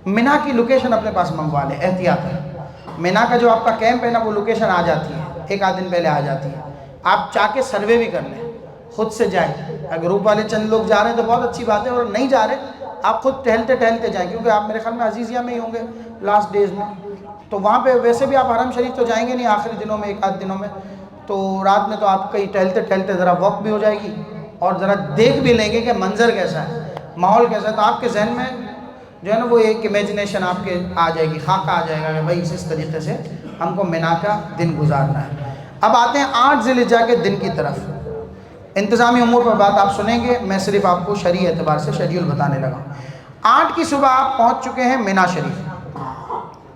منی کی لوکیشن اپنے پاس منگوا لیں احتیاط ہے. منی کا جو آپ کا کیمپ ہے نا, وہ لوکیشن آ جاتی ہے, ایک آدھ دن پہلے آ جاتی ہے. آپ چاہ کے سروے بھی کر لیں, خود سے جائیں. اگر گروپ والے چند لوگ جا رہے ہیں تو بہت اچھی بات ہے, اور نہیں جا رہے آپ خود ٹہلتے ٹہلتے جائیں, کیونکہ آپ میرے خیال میں عزیزیہ میں ہی ہوں گے لاسٹ ڈیز میں. تو وہاں پہ ویسے بھی آپ حرم شریف تو جائیں گے نہیں آخری دنوں میں, ایک آدھ دنوں میں, تو رات میں تو آپ کہیں ٹہلتے ٹہلتے ذرا واک بھی ہو جائے گی, اور ذرا دیکھ بھی لیں گے کہ منظر کیسا ہے, ماحول کیسا ہے. تو آپ کے ذہن میں جو ہے نا وہ ایک امیجنیشن آپ کے آ جائے گی, خاکہ آ جائے گا کہ بھائی اس طریقے سے ہم کو منی کا دن گزارنا ہے. اب آتے ہیں 8 ذی الحجہ کے دن کی طرف. انتظامی امور پر بات آپ سنیں گے, میں صرف آپ کو شرعی اعتبار سے شیڈیول بتانے لگا. 8 کی صبح آپ پہنچ چکے ہیں منی شریف.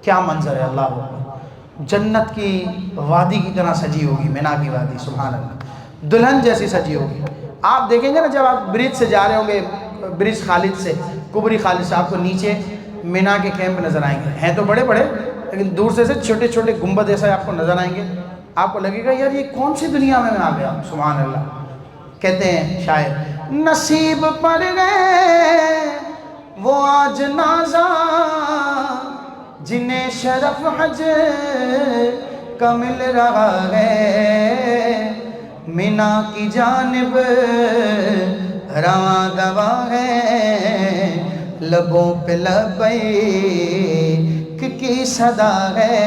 کیا منظر ہے, اللہ اکبر, جنت کی وادی کی طرح سجی ہوگی منی کی وادی, سبحان اللہ, دلہن جیسی سجی ہوگی. آپ دیکھیں گے نا جب آپ برج سے جا رہے ہوں گے, برج خالد سے, کبری خالد سے, آپ کو نیچے منی کے کیمپ نظر آئیں گے. ہیں تو بڑے بڑے, لیکن دور سے چھوٹے چھوٹے گنبد ایسا آپ کو نظر آئیں گے. آپ کو لگے گا یار یہ کون سی دنیا میں آ گیا, سبحان اللہ. کہتے ہیں شاعر, نصیب پر گئے وہ آج نازاں جنہیں شرف حج کا مل رہا ہے, منی کی جانب رواں دوا ہے, لبوں پہ لبیک کی صدا ہے.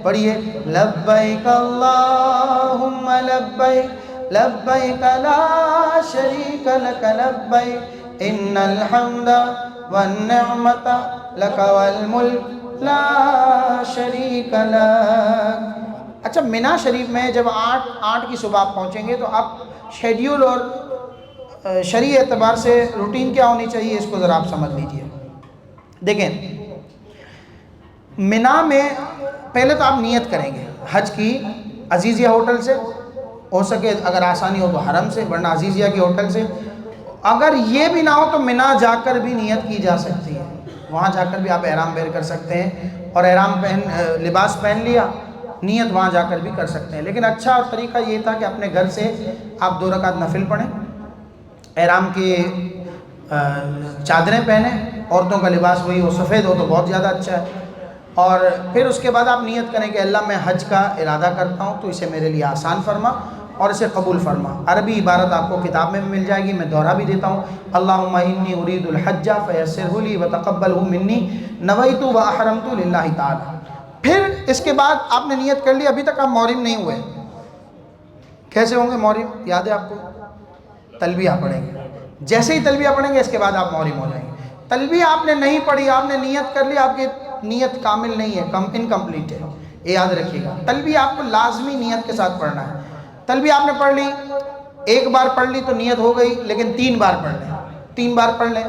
پڑھیے لبیک اللہم لبیک لبیک لا شریک لک لبیک ان الحمد والنعمت لک والملک لا شریک لک. اچھا منی شریف میں جب 8 کی صبح آپ پہنچیں گے تو آپ شیڈیول اور شرعی اعتبار سے روٹین کیا ہونی چاہیے اس کو ذرا آپ سمجھ لیجئے. دیکھیں منا میں پہلے تو آپ نیت کریں گے حج کی عزیزیہ ہوٹل سے، ہو سکے اگر آسانی ہو تو حرم سے، ورنہ عزیزیہ کے ہوٹل سے. اگر یہ بھی نہ ہو تو منا جا کر بھی نیت کی جا سکتی ہے، وہاں جا کر بھی آپ احرام بیئر کر سکتے ہیں، اور احرام لباس پہن لیا، نیت وہاں جا کر بھی کر سکتے ہیں. لیکن اچھا طریقہ یہ تھا کہ اپنے گھر سے آپ 2 رکعت نفل پڑھیں، احرام کی چادریں پہنیں، عورتوں کا لباس وہی ہو، سفید ہو تو بہت زیادہ اچھا ہے. اور پھر اس کے بعد آپ نیت کریں کہ اللہ میں حج کا ارادہ کرتا ہوں تو اسے میرے لیے آسان فرما اور اسے قبول فرما. عربی عبارت آپ کو کتاب میں بھی مل جائے گی، میں دوہرا بھی دیتا ہوں. اللہم انی ارید الحج فیسرہ لی وتقبلہ منی نویت واحرمت للہ تعالی. پھر اس کے بعد آپ نے نیت کر لی، ابھی تک آپ محرم نہیں ہوئے. کیسے ہوں گے محرم؟ یاد ہے آپ کو؟ تلبیہ پڑھیں گے. جیسے ہی تلبیہ پڑھیں گے اس کے بعد آپ محرم ہو جائیں گے. تلبیہ آپ نے نہیں پڑھی، آپ نے نیت کر لی، آپ کی نیت کامل نہیں ہے، انکمپلیٹ ہے، یہ یاد رکھیے گا. تلبیہ آپ کو لازمی نیت کے ساتھ پڑھنا ہے. تلبیہ آپ نے پڑھ لی، ایک بار پڑھ لی تو نیت ہو گئی، لیکن 3 بار پڑھ لیں، 3 بار پڑھ لیں.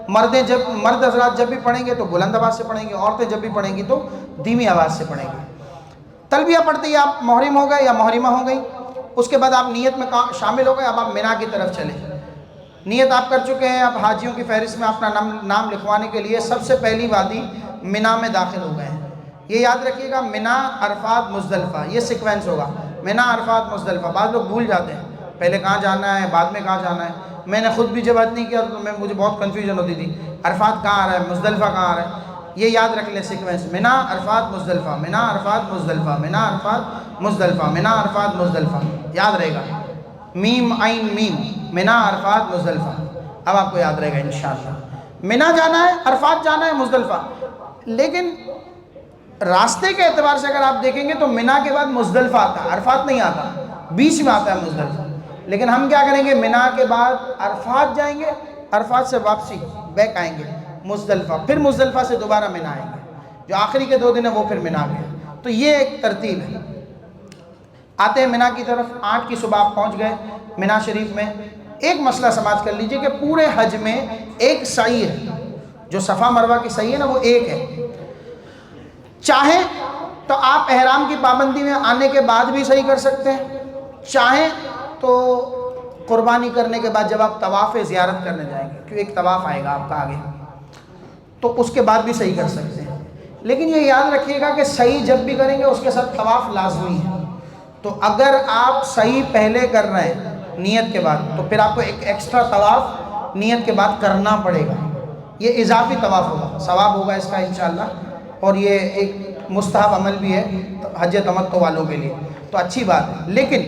مرد حضرات جب بھی پڑھیں گے تو بلند آواز سے پڑھیں گے، عورتیں جب بھی پڑھیں گی تو دھیمی آواز سے پڑھیں گے. تلبیہ پڑھتے ہی آپ محرم ہو گئے یا محرمہ ہو گئی. اس کے بعد آپ نیت میں شامل ہو گئے. اب آپ منا کی طرف چلیں. نیت آپ کر چکے ہیں، اب حاجیوں کی فہرست میں اپنا نام لکھوانے کے لیے سب سے پہلی وادی منا میں داخل ہو گئے ہیں. یہ یاد رکھیے گا، منا، عرفات، مزدلفہ، یہ سیکوینس ہوگا. منا، عرفات، مزدلفہ. بعض لوگ بھول جاتے ہیں پہلے کہاں جانا ہے بعد میں کہاں جانا ہے. میں نے خود بھی جب حج نہیں کیا تو مجھے بہت کنفیوژن ہوتی تھی، عرفات کہاں آ رہا ہے، مزدلفہ کہاں آ رہا ہے. یہ یاد رکھ لیں سیکوینس: منا، عرفات، مزدلفہ، منا، عرفات، مزدلفہ، منا، عرفات، مزدلفہ، منا، عرفات، مزدلفہ. یاد رہے گا، میم عین میم، منا، عرفات، مزدلفہ. اب آپ کو یاد رہے گا انشاءاللہ. منا جانا ہے، عرفات جانا ہے، مزدلفہ. لیکن راستے کے اعتبار سے اگر آپ دیکھیں گے تو منا کے بعد مزدلفہ آتا ہے، عرفات نہیں آتا، بیچ میں آتا ہے مزدلفہ. لیکن ہم کیا کریں گے، منا کے بعد عرفات جائیں گے، عرفات سے واپسی بیک آئیں گے مزدلفہ، پھر مزدلفہ سے دوبارہ منا آئیں گے. جو آخری کے 2 دن ہیں وہ پھر منا گئے. تو یہ ایک ترتیب ہے. آتے ہیں منا کی طرف. 8 کی صبح آپ پہنچ گئے منا شریف میں. ایک مسئلہ سماعت کر لیجئے کہ پورے حج میں ایک سعی ہے، جو صفا مروہ کی سعی ہے نا وہ ایک ہے. چاہیں تو آپ احرام کی پابندی میں آنے کے بعد بھی صحیح کر سکتے ہیں، چاہیں تو قربانی کرنے کے بعد جب آپ طواف زیارت کرنے جائیں گے، کیوں ایک طواف آئے گا آپ کا آگے، تو اس کے بعد بھی صحیح کر سکتے ہیں. لیکن یہ یاد رکھیے گا کہ صحیح جب بھی کریں گے اس کے ساتھ طواف لازمی ہے. تو اگر آپ صحیح پہلے کر رہے ہیں نیت کے بعد تو پھر آپ کو ایک ایکسٹرا طواف نیت کے بعد کرنا پڑے گا. یہ اضافی طواف ہوگا، ثواب ہوگا اس کا انشاءاللہ. اور یہ ایک مستحب عمل بھی ہے حج تمتع والوں کے لیے، تو اچھی بات ہے. لیکن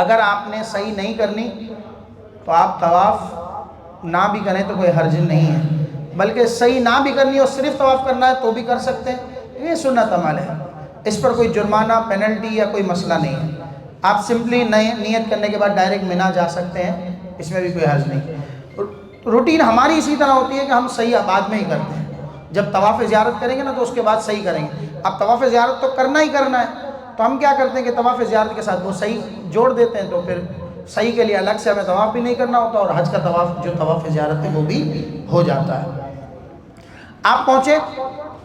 اگر آپ نے صحیح نہیں کرنی تو آپ طواف نہ بھی کریں تو کوئی حرج نہیں ہے، بلکہ صحیح نہ بھی کرنی اور صرف طواف کرنا ہے تو بھی کر سکتے ہیں. یہ سنت عمل ہے، اس پر کوئی جرمانہ، پینلٹی یا کوئی مسئلہ نہیں ہے. آپ سمپلی نیت کرنے کے بعد ڈائریکٹ منا جا سکتے ہیں، اس میں بھی کوئی حرج نہیں. روٹین ہماری اسی طرح ہوتی ہے کہ ہم صحیح بعد میں ہی کرتے ہیں. جب طواف زیارت کریں گے نا تو اس کے بعد صحیح کریں گے. اب طواف زیارت تو کرنا ہی کرنا ہے، تو ہم کیا کرتے ہیں کہ طواف زیارت کے ساتھ وہ صحیح جوڑ دیتے ہیں، تو پھر صحیح کے لیے الگ سے ہمیں طواف بھی نہیں کرنا ہوتا اور حج کا طواف جو طواف زیارت ہے وہ بھی ہو جاتا ہے. آپ پہنچے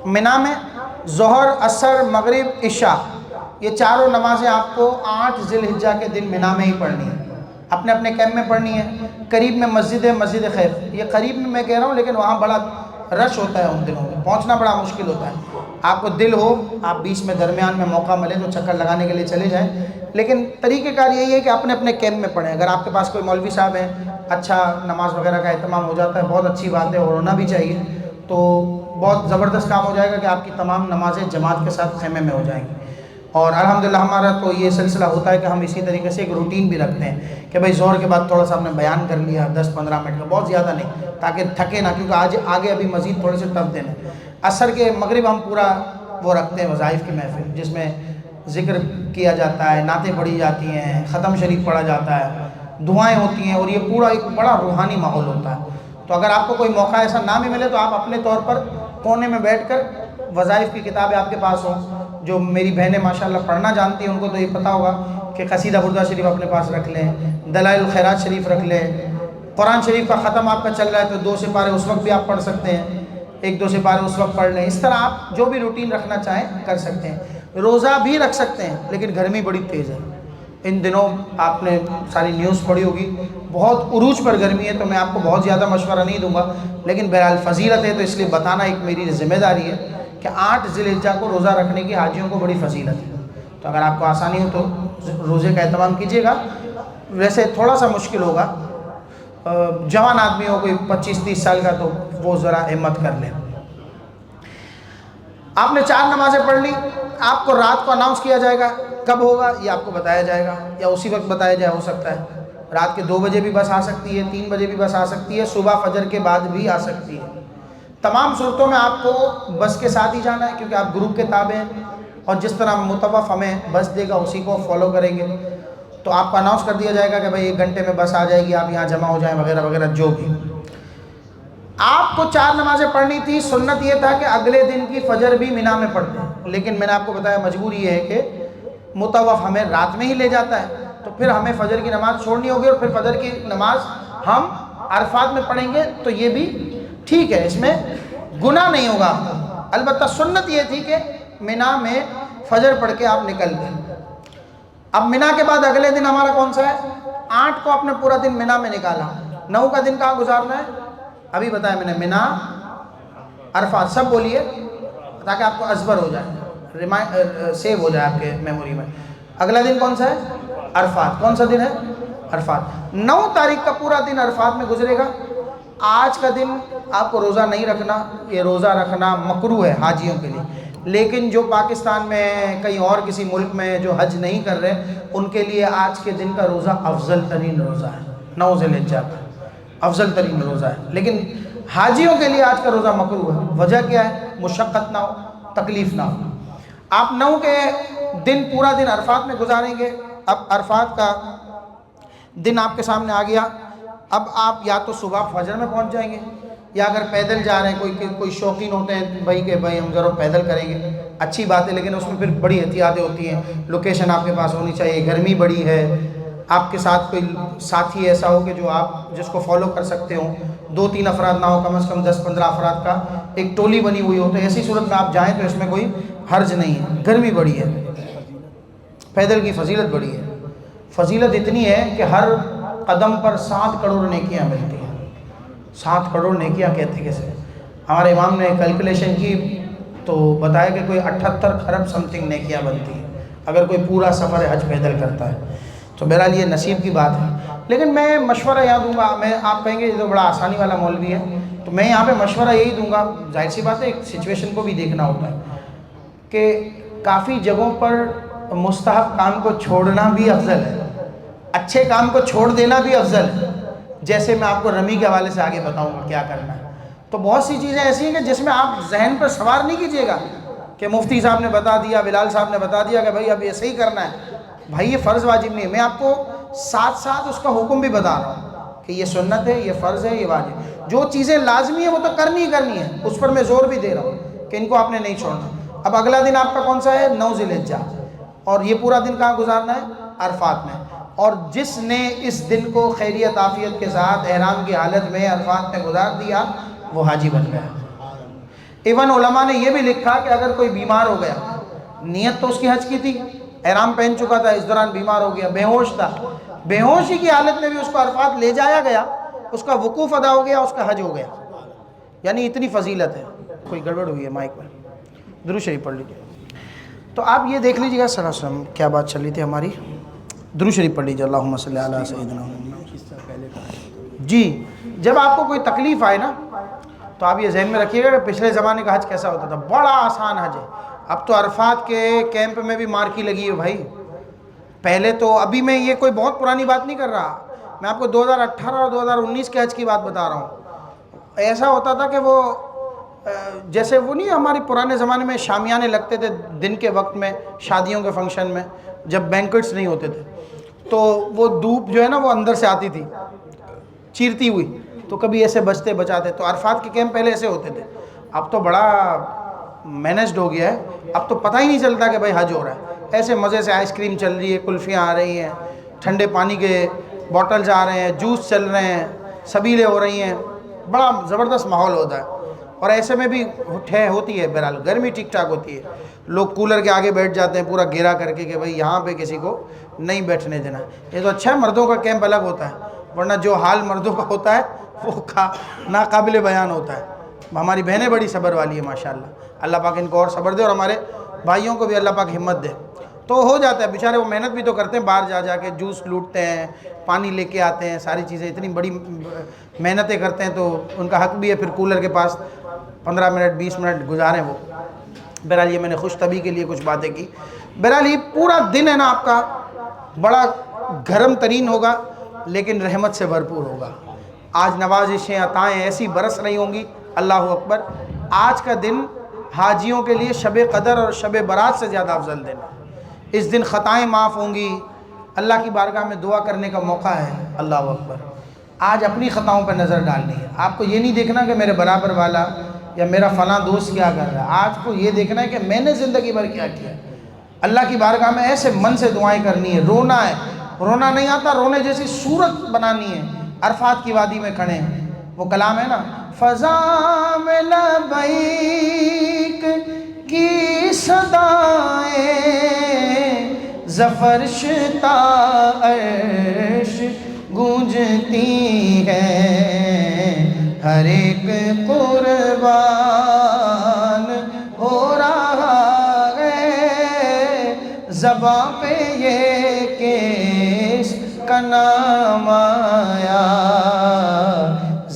منا میں. ظہر، عصر، مغرب، عشاء، یہ چاروں نمازیں آپ کو 8 ذی الحجہ کے دن منا میں ہی پڑھنی ہے، اپنے اپنے کیمپ میں پڑھنی ہے. قریب میں مسجد ہے، مسجد خیف. یہ قریب میں کہہ رہا ہوں لیکن وہاں بڑا رش ہوتا ہے ان دنوں میں، پہنچنا بڑا مشکل ہوتا ہے. آپ کو دل ہو آپ بیچ میں درمیان میں موقع ملے تو چکر لگانے کے لیے چلے جائیں. لیکن طریقہ کار یہی ہے کہ اپنے اپنے کیمپ میں پڑھیں. اگر آپ کے پاس کوئی مولوی صاحب ہیں، اچھا نماز وغیرہ کا اہتمام ہو جاتا ہے، بہت اچھی بات ہے اور ہونا بھی چاہیے. تو بہت زبردست کام ہو جائے گا کہ آپ کی تمام نمازیں جماعت کے ساتھ خیمے میں ہو جائیں گی. اور الحمدللہ ہمارا تو یہ سلسلہ ہوتا ہے کہ ہم اسی طریقے سے ایک روٹین بھی رکھتے ہیں کہ بھائی ظہر کے بعد تھوڑا سا ہم نے بیان کر لیا 10-15 منٹ کا، بہت زیادہ نہیں، تاکہ تھکے نہ، کیونکہ آگے ابھی مزید تھوڑے سے ٹف دن ہیں. عصر کے مغرب ہم پورا وہ رکھتے ہیں وظائف کی محفل، جس میں ذکر کیا جاتا ہے، نعتیں پڑھی جاتی ہیں، ختم شریف پڑھا جاتا ہے، دعائیں ہوتی ہیں، اور یہ پورا ایک بڑا روحانی ماحول ہوتا ہے. تو اگر آپ کو کوئی موقع ایسا نہ بھی ملے تو آپ اپنے طور پر کونے میں بیٹھ کر وظائف کی کتابیں آپ کے پاس ہوں. جو میری بہنیں ماشاءاللہ پڑھنا جانتی ہیں ان کو تو یہ پتہ ہوگا کہ قصیدہ بردہ شریف اپنے پاس رکھ لیں، دلائل الخیرات شریف رکھ لیں. قرآن شریف کا ختم آپ کا چل رہا ہے تو 2 سپارے اس وقت بھی آپ پڑھ سکتے ہیں. ایک دو سپارے اس وقت پڑھ لیں. اس طرح آپ جو بھی روٹین رکھنا چاہیں کر سکتے ہیں. روزہ بھی رکھ سکتے ہیں لیکن گرمی بڑی تیز ہے ان دنوں. آپ نے ساری نیوز پڑھی ہوگی, بہت عروج پر گرمی ہے. تو میں آپ کو بہت زیادہ مشورہ نہیں دوں گا, لیکن بہرحال فضیلت ہے تو اس لیے بتانا ایک میری ذمہ داری ہے کہ 8 ذی الحجہ کو روزہ رکھنے کی حاجیوں کو بڑی فضیلت ہے. تو اگر آپ کو آسانی ہو تو روزے کا اہتمام کیجیے گا. ویسے تھوڑا سا مشکل ہوگا, جوان آدمی ہو کوئی 25-30 سال کا تو وہ ذرا ہمت کر لیں. آپ نے 4 نمازیں پڑھ لی, آپ کو رات کو اناؤنس کیا جائے گا کب ہوگا یہ آپ کو بتایا جائے گا, یا اسی وقت بتایا جائے. ہو سکتا ہے رات کے 2 بجے بھی بس آ سکتی ہے, 3 بجے بھی بس آ سکتی ہے, صبح فجر کے بعد بھی آ سکتی ہے. تمام صورتوں میں آپ کو بس کے ساتھ ہی جانا ہے کیونکہ آپ گروپ کے تابع ہیں, اور جس طرح متوف ہمیں بس دے گا اسی کو فالو کریں گے. تو آپ کو اناؤنس کر دیا جائے گا کہ بھائی 1 گھنٹے میں بس آ جائے گی, آپ یہاں جمع ہو جائیں وغیرہ وغیرہ. جو بھی آپ کو 4 نمازیں پڑھنی تھی, سنت یہ تھا کہ اگلے دن کی فجر بھی مینا میں پڑھتے ہیں, لیکن میں نے آپ کو بتایا مجبوری یہ ہے کہ متوف ہمیں رات میں ہی لے جاتا ہے, تو پھر ہمیں فجر کی نماز چھوڑنی ہوگی, اور پھر فجر کی نماز ہم عرفات میں پڑھیں گے. تو یہ بھی ٹھیک ہے, اس میں گناہ نہیں ہوگا. البتہ سنت یہ تھی کہ مینا میں فجر پڑھ کے آپ نکل گئے. اب مینا کے بعد اگلے دن ہمارا کون سا ہے؟ 8 کو اپنے پورا دن مینا میں نکالا. 9 کا دن کہاں گزارنا ہے ابھی بتایا میں نے, مینا عرفات. سب بولیے تاکہ آپ کو ازبر ہو جائے, سیو ہو جائے آپ کے میموری میں. اگلا دن کون سا ہے؟ عرفات. کون سا دن ہے؟ عرفات. 9 تاریخ کا پورا دن عرفات میں گزرے گا. آج کا دن آپ کو روزہ نہیں رکھنا, یہ روزہ رکھنا مکروہ ہے حاجیوں کے لیے. لیکن جو پاکستان میں کہیں اور کسی ملک میں جو حج نہیں کر رہے, ان کے لیے آج کے دن کا روزہ افضل ترین روزہ ہے. 9 ذی الحجہ کا افضل ترین روزہ ہے, لیکن حاجیوں کے لیے آج کا روزہ مکروہ ہے. وجہ کیا ہے؟ مشقت نہ ہو, تکلیف نہ ہو. آپ 9 کے دن پورا دن عرفات میں گزاریں گے. اب عرفات کا دن آپ کے سامنے آ گیا. اب آپ یا تو صبح فجر میں پہنچ جائیں گے, یا اگر پیدل جا رہے ہیں, کوئی شوقین ہوتے ہیں بھائی کہ بھائی ہم ضرور پیدل کریں گے, اچھی بات ہے, لیکن اس میں پھر بڑی احتیاطیں ہوتی ہیں. لوکیشن آپ کے پاس ہونی چاہیے, گرمی بڑی ہے, آپ کے ساتھ کوئی ساتھی ایسا ہو کہ جو آپ جس کو فالو کر سکتے ہو. 2-3 افراد نہ ہو, کم از کم 10-15 افراد کا ایک ٹولی بنی ہوئی ہو. تو ایسی صورت میں آپ جائیں تو اس میں کوئی حرج نہیں ہے. گرمی بڑی ہے, پیدل کی فضیلت بڑی ہے. فضیلت اتنی ہے کہ ہر قدم پر 7 کروڑ نیکیاں ملتی ہیں. 7 کروڑ نیکیاں کہتے کیسے؟ ہمارے امام نے کیلکولیشن کی تو بتایا کہ کوئی 78 کھرب سم تھنگ نیکیاں بنتی ہیں اگر کوئی پورا سفر حج پیدل کرتا ہے. تو بہرحال یہ نصیب کی بات ہے. لیکن میں مشورہ یہاں دوں گا, آپ کہیں گے یہ تو بڑا آسانی والا مولوی ہے, تو میں یہاں پہ مشورہ یہی دوں گا. ظاہر سی بات ہے, ایک سچویشن کو بھی دیکھنا ہوتا ہے کہ کافی جگہوں پر مستحب کام کو چھوڑنا بھی افضل ہے, اچھے کام کو چھوڑ دینا بھی افضل ہے. جیسے میں آپ کو رمی کے حوالے سے آگے بتاؤں گا کیا کرنا ہے. تو بہت سی چیزیں ایسی ہیں کہ جس میں آپ ذہن پر سوار نہیں کیجیے گا کہ مفتی صاحب نے بتا دیا, بلال صاحب نے بتا دیا کہ بھائی اب ایسے ہی کرنا ہے. بھائی یہ فرض واجب نہیں ہے. میں آپ کو ساتھ ساتھ اس کا حکم بھی بتا رہا ہوں کہ یہ سنت ہے, یہ فرض ہے, یہ واجب. جو چیزیں لازمی ہیں وہ تو کرنی ہی کرنی ہے, اس پر میں زور بھی دے رہا ہوں کہ ان کو آپ نے نہیں چھوڑنا. اب اگلا دن آپ کا کون سا ہے؟ 9 ذی الحجہ, اور یہ پورا دن کہاں گزارنا ہے؟ عرفات میں. اور جس نے اس دن کو خیریت عافیت کے ساتھ احرام کی حالت میں عرفات میں گزار دیا وہ حاجی بن گیا. ایون علماء نے یہ بھی لکھا کہ اگر کوئی بیمار ہو گیا, نیت تو اس کی حج کی تھی, احرام پہن چکا تھا, اس دوران بیمار ہو گیا, بے ہوش تھا, بے ہوشی کی حالت میں بھی اس کو عرفات لے جایا گیا, اس کا وقوف ادا ہو گیا, اس کا حج ہو گیا. یعنی اتنی فضیلت ہے. کوئی گڑبڑ ہوئی ہے مائک میں, درود شریف پڑھ لیجیے. تو آپ یہ دیکھ لیجیے گا صلی اللہ علیہ وسلم کیا بات چل رہی تھی ہماری. درود شریف پڑھ لیجیے, اللہم صلی علی سیدنا محمد. جی, جب آپ کو کوئی تکلیف آئے نا تو آپ یہ ذہن میں رکھیے گا کہ پچھلے زمانے کا حج کیسا ہوتا تھا. بڑا آسان حج ہے. اب تو عرفات کے کیمپ میں بھی مارکی لگی ہے بھائی. پہلے تو, ابھی میں یہ کوئی بہت پرانی بات نہیں کر رہا, میں آپ کو 2018 اور 2019 کے حج کی بات بتا رہا ہوں. ایسا ہوتا تھا کہ وہ جیسے وہ نہیں ہمارے پرانے زمانے میں شامیانے لگتے تھے دن کے وقت میں شادیوں کے فنکشن میں, جب بینکٹس نہیں ہوتے تھے, تو وہ دھوپ جو ہے نا وہ اندر سے آتی تھی چیرتی ہوئی, تو کبھی ایسے بچتے بچاتے. تو عرفات کے کیمپ پہلے ایسے ہوتے تھے. اب تو بڑا مینجڈ ہو گیا ہے, اب تو پتہ ہی نہیں چلتا کہ بھائی حج ہو رہا ہے. ایسے مزے سے آئس کریم چل رہی ہے, کلفیاں آ رہی ہیں, ٹھنڈے پانی کے بوٹلز آ رہے ہیں, جوس چل رہے ہیں, سبیلیں ہو رہی ہیں, بڑا زبردست ماحول ہوتا ہے. اور ایسے میں بھی ہوتی ہے بہرحال گرمی ٹھیک ٹھاک ہوتی ہے، لوگ کولر کے آگے بیٹھ جاتے ہیں پورا گھیرا کر کے کہ بھائی یہاں پہ کسی کو نہیں بیٹھنے دینا۔ یہ تو اچھا ہے، مردوں کا کیمپ الگ ہوتا ہے، ورنہ جو حال مردوں کا ہوتا ہے وہ ناقابل بیان ہوتا ہے۔ ہماری بہنیں بڑی صبر والی ہیں ماشاءاللہ، اللہ پاک ان کو اور صبر دے، اور ہمارے بھائیوں کو بھی اللہ پاک ہمت دے۔ تو ہو جاتا ہے بیچارے، وہ محنت بھی تو کرتے ہیں، باہر جا جا کے جوس لوٹتے ہیں، پانی لے کے آتے ہیں، ساری چیزیں اتنی بڑی محنتیں کرتے ہیں، تو ان کا حق بھی ہے پھر کولر کے پاس 15 منٹ 20 منٹ گزاریں وہ۔ بہرحال یہ میں نے خوش طبی کے لیے کچھ باتیں کی۔ بہرحال یہ پورا دن ہے نا آپ کا بڑا گرم ترین ہوگا لیکن رحمت سے بھرپور ہوگا۔ آج نوازشیں عطائیں ایسی برس رہی ہوں گی، اللہ اکبر۔ آج کا دن حاجیوں کے لیے شب قدر اور شب برات سے زیادہ افضل دن ہے۔ اس دن خطائیں معاف ہوں گی، اللہ کی بارگاہ میں دعا کرنے کا موقع ہے، اللہ اکبر۔ آج اپنی خطاؤں پہ نظر ڈالنی ہے، آپ کو یہ نہیں دیکھنا کہ میرے برابر والا یا میرا فلاں دوست کیا کر رہا ہے، آج کو یہ دیکھنا ہے کہ میں نے زندگی بھر کیا کیا۔ اللہ کی بارگاہ میں ایسے من سے دعائیں کرنی ہے، رونا ہے، رونا نہیں آتا، رونے جیسی صورت بنانی ہے۔ عرفات کی وادی میں کھڑے ہیں، وہ کلام ہے نا، فضا میں لبیک کی صدائیں زفرش تا عرش گونجتی ہیں، ہر ایک قربان ہو رہا ہے زباں پہ یہ کس کا نام آیا،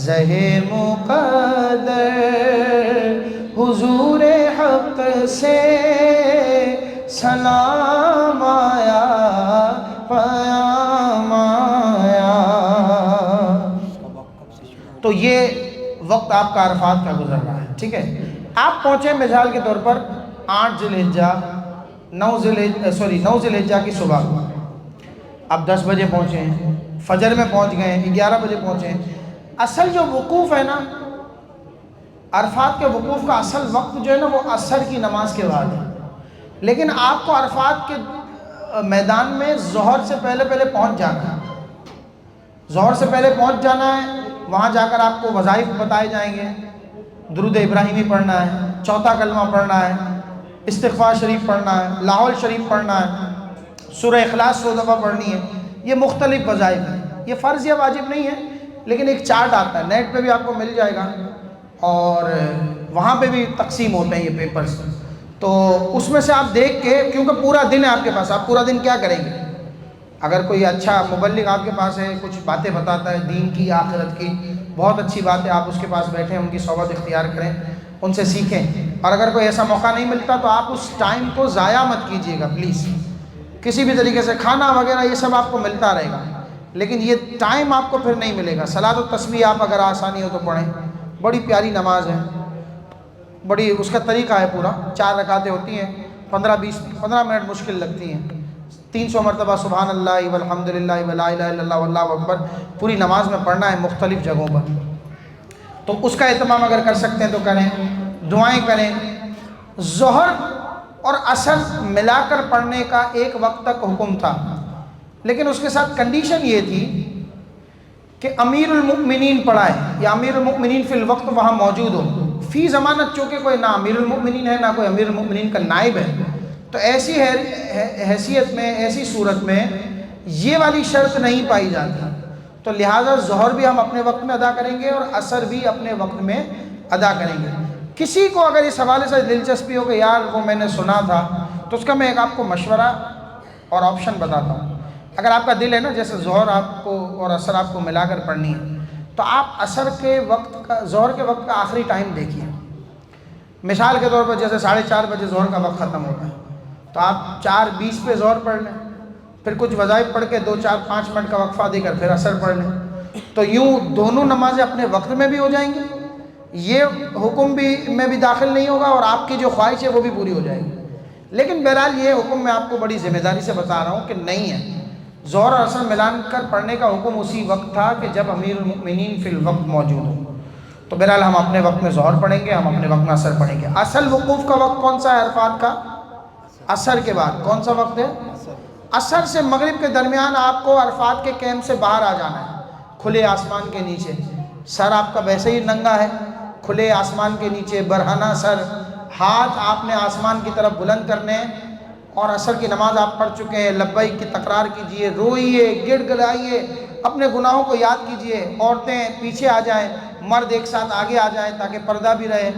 زہ مقدر حضور حق سے سلام آیا، پیام آیا۔ تو یہ وقت آپ کا عرفات کا گزر رہا ہے، ٹھیک ہے۔ آپ پہنچے مثال کے طور پر 8 ذی الحجہ 9 ذی الحجہ کی صبح کو، اب 10 بجے پہنچے ہیں، فجر میں پہنچ گئے ہیں، 11 بجے پہنچے ہیں۔ اصل جو وقوف ہے نا عرفات کے وقوف کا اصل وقت جو ہے نا وہ عصر کی نماز کے بعد ہے، لیکن آپ کو عرفات کے میدان میں ظہر سے پہلے پہنچ جانا ہے، ظہر سے پہلے پہنچ جانا ہے۔ وہاں جا کر آپ کو وظائف بتائے جائیں گے، درود ابراہیمی پڑھنا ہے، چوتھا کلمہ پڑھنا ہے، استغفار شریف پڑھنا ہے، لاحول شریف پڑھنا ہے، سورہ اخلاص 100 دفعہ پڑھنی ہے۔ یہ مختلف وظائف ہیں، یہ فرض یا واجب نہیں ہے، لیکن ایک چارٹ آتا ہے، نیٹ پہ بھی آپ کو مل جائے گا، اور وہاں پہ بھی تقسیم ہوتے ہیں یہ پیپرز، تو اس میں سے آپ دیکھ کے، کیونکہ پورا دن ہے آپ کے پاس، آپ پورا دن کیا کریں گے؟ اگر کوئی اچھا مبلغ آپ کے پاس ہے، کچھ باتیں بتاتا ہے دین کی آخرت کی، بہت اچھی بات ہے، آپ اس کے پاس بیٹھیں، ان کی صحبت اختیار کریں، ان سے سیکھیں۔ اور اگر کوئی ایسا موقع نہیں ملتا تو آپ اس ٹائم کو ضائع مت کیجیے گا پلیز، کسی بھی طریقے سے کھانا وغیرہ یہ سب آپ کو ملتا رہے گا، لیکن یہ ٹائم آپ کو پھر نہیں ملے گا۔ صلاۃ التسبیح آپ اگر آسانی ہو تو پڑھیں، بڑی پیاری نماز ہے، بڑی اس کا طریقہ ہے پورا، 4 رکعتیں ہوتی ہیں، 15 منٹ مشکل لگتی ہیں، 300 مرتبہ سبحان اللہ والحمدللہ ولا الہ الا اللہ واللہ اکبر پوری نماز میں پڑھنا ہے مختلف جگہوں پر۔ تو اس کا اہتمام اگر کر سکتے ہیں تو کریں، دعائیں کریں۔ ظہر اور عصر ملا کر پڑھنے کا ایک وقت تک حکم تھا، لیکن اس کے ساتھ کنڈیشن یہ تھی کہ امیر المؤمنین پڑھائے یا امیر المؤمنین فی الوقت وہاں موجود ہو۔ فی ضمانت چونکہ کوئی نہ امیر المؤمنین ہے نہ کوئی امیر المؤمنین کا نائب ہے، تو ایسی حیثیت میں، ایسی صورت میں یہ والی شرط نہیں پائی جاتی، تو لہٰذا ظہر بھی ہم اپنے وقت میں ادا کریں گے اور عصر بھی اپنے وقت میں ادا کریں گے۔ کسی کو اگر اس حوالے سے دلچسپی ہو کہ یار وہ میں نے سنا تھا، تو اس کا میں ایک آپ کو مشورہ اور آپشن بتاتا ہوں۔ اگر آپ کا دل ہے نا جیسے ظہر آپ کو اور عصر آپ کو ملا کر پڑھنی ہے، تو آپ عصر کے وقت کا، ظہر کے وقت کا آخری ٹائم دیکھیے۔ مثال کے طور پر جیسے 4:30 بجے ظہر کا وقت ختم ہوتا ہے، تو آپ 4:20 پہ ظہر پڑھ لیں، پھر کچھ وظائف پڑھ کے 2 4 5 منٹ کا وقفہ دے کر پھر عصر پڑھ لیں، تو یوں دونوں نمازیں اپنے وقت میں بھی ہو جائیں گی، یہ حکم بھی میں بھی داخل نہیں ہوگا اور آپ کی جو خواہش ہے وہ بھی پوری ہو جائے گی۔ لیکن بہرحال یہ حکم میں آپ کو بڑی ذمہ داری سے بتا رہا ہوں کہ نہیں ہے، ظہر اور عصر ملان کر پڑھنے کا حکم اسی وقت تھا کہ جب امیر المؤمنین فی الوقت موجود ہوں۔ تو بہرحال ہم اپنے وقت میں ظہر پڑھیں گے، ہم اپنے وقت میں عصر پڑھیں گے۔ اصل وقوف کا وقت کون سا ہے عرفات کا؟ عصر کے بعد۔ کون سا وقت ہے؟ عصر سے مغرب کے درمیان آپ کو عرفات کے کیمپ سے باہر آ جانا ہے، کھلے آسمان کے نیچے۔ سر آپ کا ویسے ہی ننگا ہے، کھلے آسمان کے نیچے برہنہ سر، ہاتھ آپ نے آسمان کی طرف بلند کرنے، اور عصر کی نماز آپ پڑھ چکے ہیں، لبیک کی تکرار کیجئے، روئیے، گڑ گڑائیے، اپنے گناہوں کو یاد کیجئے، عورتیں پیچھے آ جائیں، مرد ایک ساتھ آگے آ جائیں تاکہ پردہ بھی رہے،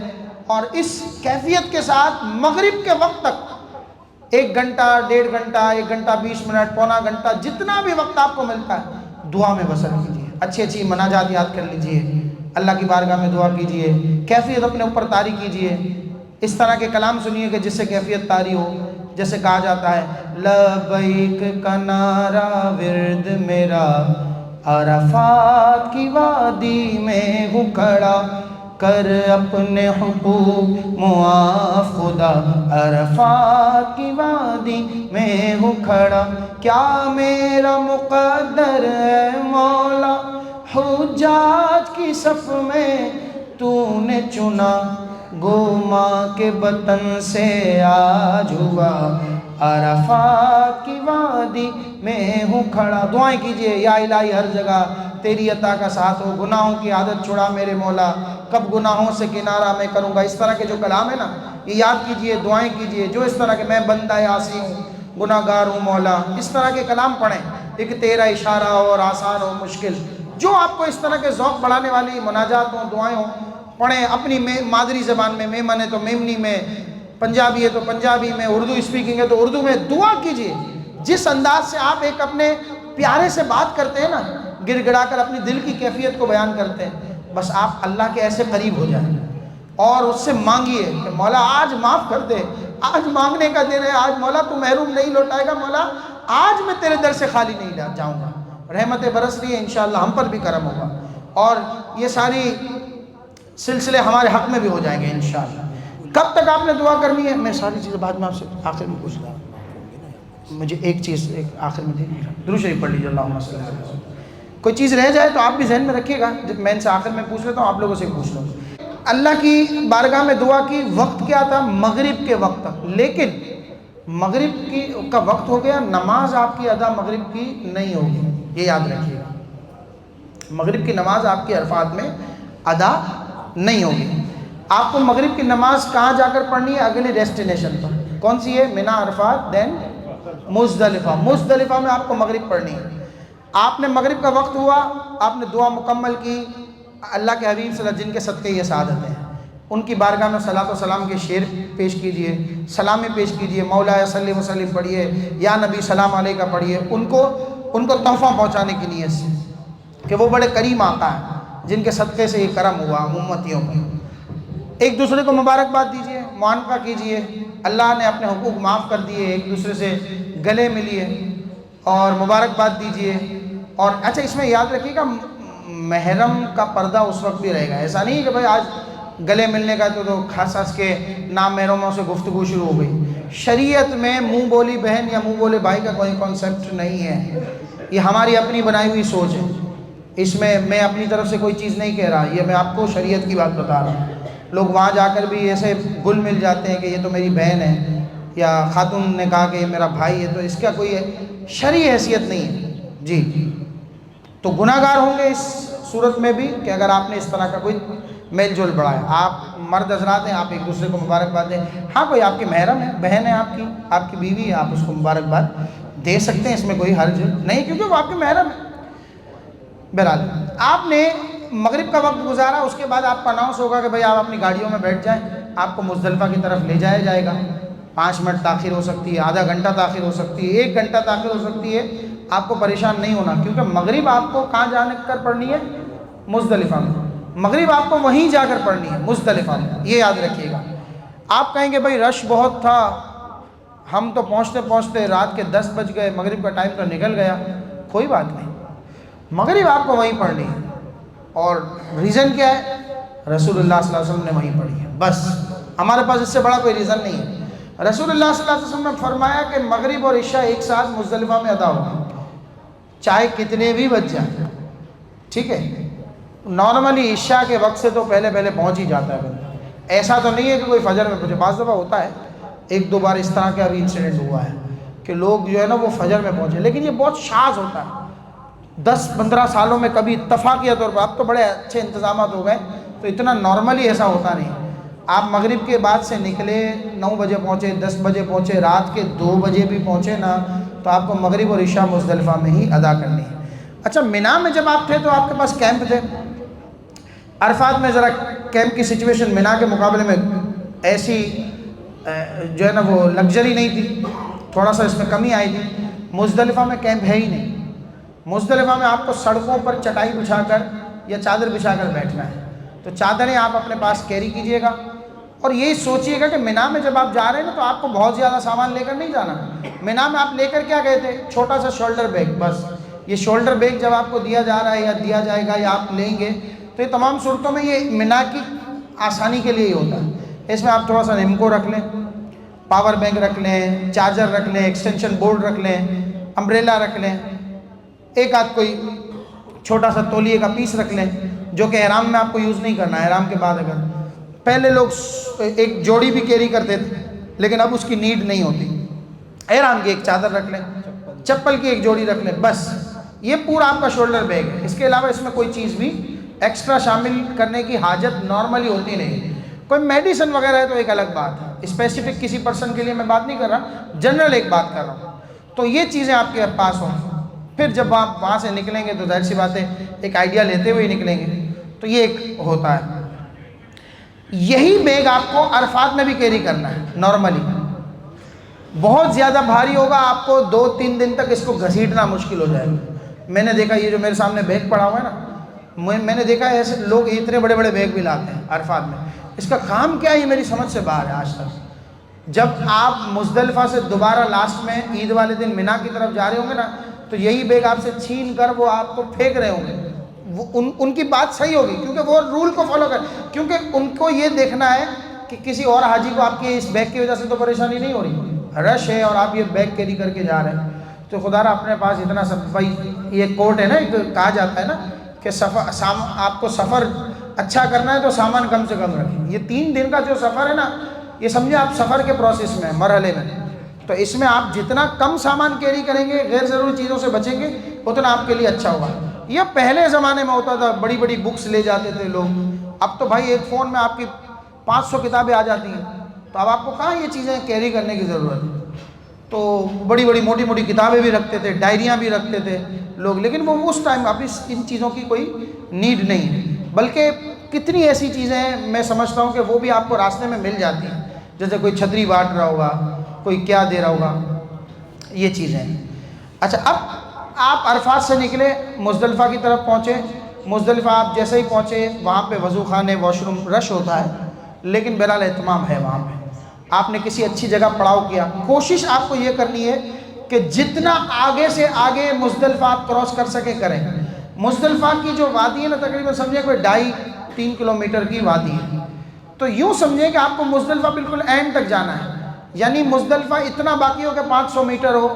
اور اس کیفیت کے ساتھ مغرب کے وقت تک 1 گھنٹہ، 1.5 گھنٹہ، 1 گھنٹہ 20 منٹ، پونا گھنٹہ، جتنا بھی وقت آپ کو ملتا ہے دعا میں بسر کیجئے، اچھی اچھی مناجات یاد کر لیجئے، اللہ کی بارگاہ میں دعا کیجئے، کیفیت اپنے اوپر طاری کیجئے، اس طرح کے کلام سنیے کہ جس سے کیفیت طاری ہو، جیسے کہا جاتا ہے لبیک کا نعرہ ورد میرا، عرفات کی وادی میں ہوں کھڑا، کر اپنے حقوق معاف خدا، عرفات کی وادی میں ہوں کھڑا، کیا میرا مقدر ہے مولا، حجاج کی صف میں تو نے چنا، گو ماں کے بطن سے آج ہوا، عرفات کی وادی میں ہوں کھڑا۔ دعائیں کیجئے، یا الہی ہر جگہ تیری عطا کا ساتھ ہو، گناہوں کی عادت چھڑا میرے مولا، کب گناہوں سے کنارہ میں کروں گا۔ اس طرح کے جو کلام ہے نا، یہ یاد کیجئے، دعائیں کیجئے، جو اس طرح کے میں بندہ عاصی ہوں، گناہگار ہوں مولا، اس طرح کے کلام پڑھیں، ایک تیرا اشارہ ہو اور آسان ہو مشکل، جو آپ کو اس طرح کے ذوق بڑھانے والی مناجات ہوں، دعائیں ہوں، پڑھیں اپنی مادری زبان میں، میمن ہے تو میمنی میں، پنجابی ہے تو پنجابی میں، اردو اسپیکنگ ہے تو اردو میں، دعا کیجئے۔ جس انداز سے آپ ایک اپنے پیارے سے بات کرتے ہیں نا، گڑ گڑا کر اپنی دل کی کیفیت کو بیان کرتے ہیں، بس آپ اللہ کے ایسے قریب ہو جائیں اور اس سے مانگیے کہ مولا آج معاف کر دے، آج مانگنے کا دن ہے، آج مولا تو محروم نہیں لوٹائے گا، مولا آج میں تیرے در سے خالی نہیں جاؤں گا، رحمتیں برس رہی ہیں، انشاءاللہ ہم پر بھی کرم ہوگا، اور یہ ساری سلسلے ہمارے حق میں بھی ہو جائیں گے انشاءاللہ۔ کب تک آپ نے دعا کرنی ہے؟ میں ساری چیزیں بعد میں آپ سے آخر میں پوچھ رہا ہوں، مجھے ایک چیز آخر میں دیکھ درود شریف پڑھ لیجیے، اللہم صلی اللہ علیہ وسلم۔ کوئی چیز رہ جائے تو آپ بھی ذہن میں رکھیے گا، جب میں ان سے آخر میں پوچھ لیتا ہوں، آپ لوگوں سے پوچھ لوں۔ اللہ کی بارگاہ میں دعا کی، وقت کیا تھا؟ مغرب کے وقت تک، لیکن مغرب کا وقت ہو گیا، نماز آپ کی ادا مغرب کی نہیں ہوگی، یہ یاد رکھیے گا، مغرب کی نماز آپ کی عرفات میں ادا نہیں ہوگی۔ آپ کو مغرب کی نماز کہاں جا کر پڑھنی ہے؟ اگلی ڈیسٹینیشن پر، کون سی ہے؟ منی، عرفات، دین مزدلفہ۔ مزدلفہ میں آپ کو مغرب پڑھنی ہے۔ آپ نے مغرب کا وقت ہوا، آپ نے دعا مکمل کی، اللہ کے حبیب صلی اللہ علیہ وسلم جن کے صدقے یہ سعادت ہیں، ان کی بارگاہ میں صلاۃ و سلام کے شعر پیش کیجئے، سلامی پیش کیجئے، مولا صلی وسلم پڑھیے، یا نبی سلام علیہ کا پڑھیے، ان کو تحفہ پہنچانے کی نیت سے کہ وہ بڑے کریم آقا ہیں جن کے صدقے سے یہ کرم ہوا امتیوں پر۔ ایک دوسرے کو مبارکباد دیجئے، معانقہ کیجئے، اللہ نے اپنے حقوق معاف کر دیے، ایک دوسرے سے گلے ملیے اور مبارکباد دیجئے۔ اور اچھا اس میں یاد رکھیے گا، محرم کا پردہ اس وقت بھی رہے گا، ایسا نہیں کہ بھائی آج گلے ملنے کا تو خاص خاص کے نام محرموں سے گفتگو شروع ہو گئی۔ شریعت میں منہ بولی بہن یا منہ بولے بھائی کا کوئی کانسیپٹ نہیں ہے، یہ ہماری اپنی بنائی ہوئی سوچ ہے، اس میں اپنی طرف سے کوئی چیز نہیں کہہ رہا، یہ میں آپ کو شریعت کی بات بتا رہا ہوں۔ لوگ وہاں جا کر بھی ایسے گل مل جاتے ہیں کہ یہ تو میری بہن ہے، یا خاتون نے کہا کہ یہ میرا بھائی ہے، تو اس کا کوئی شرعی حیثیت نہیں ہے جی۔ تو گناہ گار ہوں گے اس صورت میں بھی کہ اگر آپ نے اس طرح کا کوئی میل جول بڑھایا۔ آپ مرد حضرات ہیں، آپ ایک دوسرے کو مبارکباد دیں، ہاں کوئی آپ کی محرم ہے، بہن ہے آپ کی بیوی ہے، آپ اس کو مبارکباد دے سکتے ہیں، اس میں کوئی حرج نہیں، کیونکہ وہ آپ کی محرم ہے۔ بہرحال آپ نے مغرب کا وقت گزارا، اس کے بعد آپ کا اناؤنس ہوگا کہ بھئی آپ اپنی گاڑیوں میں بیٹھ جائیں، آپ کو مزدلفہ کی طرف لے جایا جائے گا۔ 5 منٹ تاخیر ہو سکتی ہے، آدھا گھنٹہ تاخیر ہو سکتی ہے، 1 گھنٹہ تاخیر ہو سکتی ہے، آپ کو پریشان نہیں ہونا، کیونکہ مغرب آپ کو کہاں جانے کر پڑھنی ہے؟ مزدلفہ میں۔ مغرب آپ کو وہیں جا کر پڑھنی ہے، مزدلفہ میں، یہ یاد رکھیے گا۔ آپ کہیں گے بھئی رش بہت تھا، ہم تو پہنچتے پہنچتے رات کے 10 بج گئے، مغرب کا ٹائم تو نکل گیا، کوئی بات نہیں، مغرب آپ کو وہیں پڑھنی ہے۔ اور ریزن کیا ہے؟ رسول اللہ صلی اللہ علیہ وسلم نے وہیں پڑھی ہے، بس ہمارے پاس اس سے بڑا کوئی ریزن نہیں ہے۔ رسول اللہ صلی اللہ علیہ وسلم نے فرمایا کہ مغرب اور عشاء ایک ساتھ مزدلفہ میں ادا ہوگی، چاہے کتنے بھی بج جائیں، ٹھیک ہے؟ نارملی عشاء کے وقت سے تو پہلے پہنچ ہی جاتا ہے بندہ، ایسا تو نہیں ہے کہ کوئی فجر میں پہنچے، بعض دفعہ ہوتا ہے، 1-2 بار اس طرح کا بھی انسیڈنٹ ہوا ہے کہ لوگ جو ہے نا وہ فجر میں پہنچے، لیکن یہ بہت شاذ ہوتا ہے۔ 10-15 سالوں میں کبھی اتفاقیہ طور پر، اب تو بڑے اچھے انتظامات ہو گئے، تو اتنا نارملی ایسا ہوتا نہیں. آپ مغرب کے بعد سے نکلے 9 بجے پہنچے 10 بجے پہنچے رات کے 2 بجے بھی پہنچے نا تو آپ کو مغرب اور عشاء مزدلفہ میں ہی ادا کرنی ہے. اچھا منیٰ میں جب آپ تھے تو آپ کے پاس کیمپ تھے. عرفات میں ذرا کیمپ کی سچویشن منیٰ کے مقابلے میں ایسی جو ہے نا وہ لگژری نہیں تھی, تھوڑا سا اس میں کمی آئی تھی. مزدلفہ میں کیمپ ہے ہی نہیں. مزدلفہ میں آپ کو سڑکوں پر چٹائی بچھا کر یا چادر بچھا کر بیٹھنا ہے. تو چادریں آپ اپنے پاس کیری کیجئے گا اور یہی سوچئے گا کہ منیٰ میں جب آپ جا رہے ہیں نا تو آپ کو بہت زیادہ سامان لے کر نہیں جانا. منیٰ میں آپ لے کر کیا گئے تھے؟ چھوٹا سا شولڈر بیگ. بس یہ شولڈر بیگ جب آپ کو دیا جا رہا ہے یا دیا جائے گا یا آپ لیں گے تو یہ تمام صورتوں میں یہ منیٰ کی آسانی کے لیے ہی ہوتا ہے. اس میں آپ تھوڑا سا نمکو رکھ لیں, پاور بینک رکھ لیں, چارجر رکھ لیں, ایکسٹینشن بورڈ رکھ لیں, امبریلا رکھ لیں, ایک آدھ کوئی چھوٹا سا تولیے کا پیس رکھ لیں جو کہ احرام میں آپ کو یوز نہیں کرنا ہے. احرام کے بعد اگر پہلے لوگ ایک جوڑی بھی کیری کرتے تھے لیکن اب اس کی نیڈ نہیں ہوتی. احرام کی ایک چادر رکھ لیں, چپل کی ایک جوڑی رکھ لیں, بس یہ پورا آپ کا شولڈر بیگ ہے. اس کے علاوہ اس میں کوئی چیز بھی ایکسٹرا شامل کرنے کی حاجت نارملی ہوتی نہیں. کوئی میڈیسن وغیرہ ہے تو ایک الگ بات ہے, اسپیسیفک کسی پرسن کے لیے میں بات نہیں کر رہا, جنرل ایک بات کر رہا ہوں. تو یہ چیزیں آپ کے پاس ہوں. پھر جب آپ وہاں سے نکلیں گے تو ظاہر سی بات ہے ایک آئیڈیا لیتے ہوئے نکلیں گے. تو یہ ایک ہوتا ہے. یہی بیگ آپ کو عرفات میں بھی کیری کرنا ہے نارملی. بہت زیادہ بھاری ہوگا, آپ کو 2-3 دن تک اس کو گھسیٹنا مشکل ہو جائے گا. میں نے دیکھا یہ جو میرے سامنے بیگ پڑا ہوا ہے نا, میں نے دیکھا ایسے لوگ اتنے بڑے بڑے بیگ بھی لاتے ہیں عرفات میں. اس کا کام کیا ہے یہ میری سمجھ سے باہر ہے آج تک. جب آپ مزدلفہ سے دوبارہ لاسٹ میں عید والے دن منیٰ کی طرف جا رہے ہوں گے نا تو یہی بیگ آپ سے چھین کر وہ آپ کو پھینک رہے ہوں گے. ان کی بات صحیح ہوگی کیونکہ وہ رول کو فالو کر, کیونکہ ان کو یہ دیکھنا ہے کہ کسی اور حاجی کو آپ کے اس بیگ کی وجہ سے تو پریشانی نہیں ہو رہی. رش ہے اور آپ یہ بیگ کیری کر کے جا رہے ہیں تو خدا را اپنے پاس اتنا سب. بھائی یہ کوٹ ہے نا, ایک کہا جاتا ہے نا کہ آپ کو سفر اچھا کرنا ہے تو سامان کم سے کم رکھیں. یہ 3 دن کا جو سفر ہے نا یہ سمجھے آپ سفر کے پروسیس میں مرحلے میں, تو اس میں آپ جتنا کم سامان کیری کریں گے, غیر ضروری چیزوں سے بچیں گے, اتنا آپ کے لیے اچھا ہوگا. یہ پہلے زمانے میں ہوتا تھا, بڑی بڑی بکس لے جاتے تھے لوگ. اب تو بھائی ایک فون میں آپ کی 500 کتابیں آ جاتی ہیں, تو اب آپ کو کہاں یہ چیزیں کیری کرنے کی ضرورت ہے. تو بڑی بڑی موٹی موٹی کتابیں بھی رکھتے تھے, ڈائریاں بھی رکھتے تھے لوگ, لیکن وہ اس ٹائم اب ان چیزوں کی کوئی نیڈ نہیں ہے. بلکہ کتنی ایسی چیزیں ہیں میں سمجھتا ہوں کہ وہ بھی آپ کو راستے میں مل جاتی ہیں, جیسے کوئی چھتری بانٹ رہا ہوگا, کوئی کیا دے رہا ہوگا, یہ چیزیں. اچھا اب آپ عرفات سے نکلے, مزدلفہ کی طرف پہنچے. مزدلفہ آپ جیسے ہی پہنچے وہاں پہ وضو خانے واش روم رش ہوتا ہے, لیکن بہرحال اہتمام ہے وہاں پہ. آپ نے کسی اچھی جگہ پڑاؤ کیا, کوشش آپ کو یہ کرنی ہے کہ جتنا آگے سے آگے مزدلفہ آپ کراس کر سکیں کریں. مزدلفہ کی جو وادی ہے نا تقریباً سمجھیں کوئی 2.5-3 کلومیٹر کی وادی ہے. تو یوں سمجھیں کہ آپ کو مزدلفہ بالکل اینڈ تک جانا ہے. یعنی مزدلفہ اتنا باقی ہو کہ 500 میٹر ہو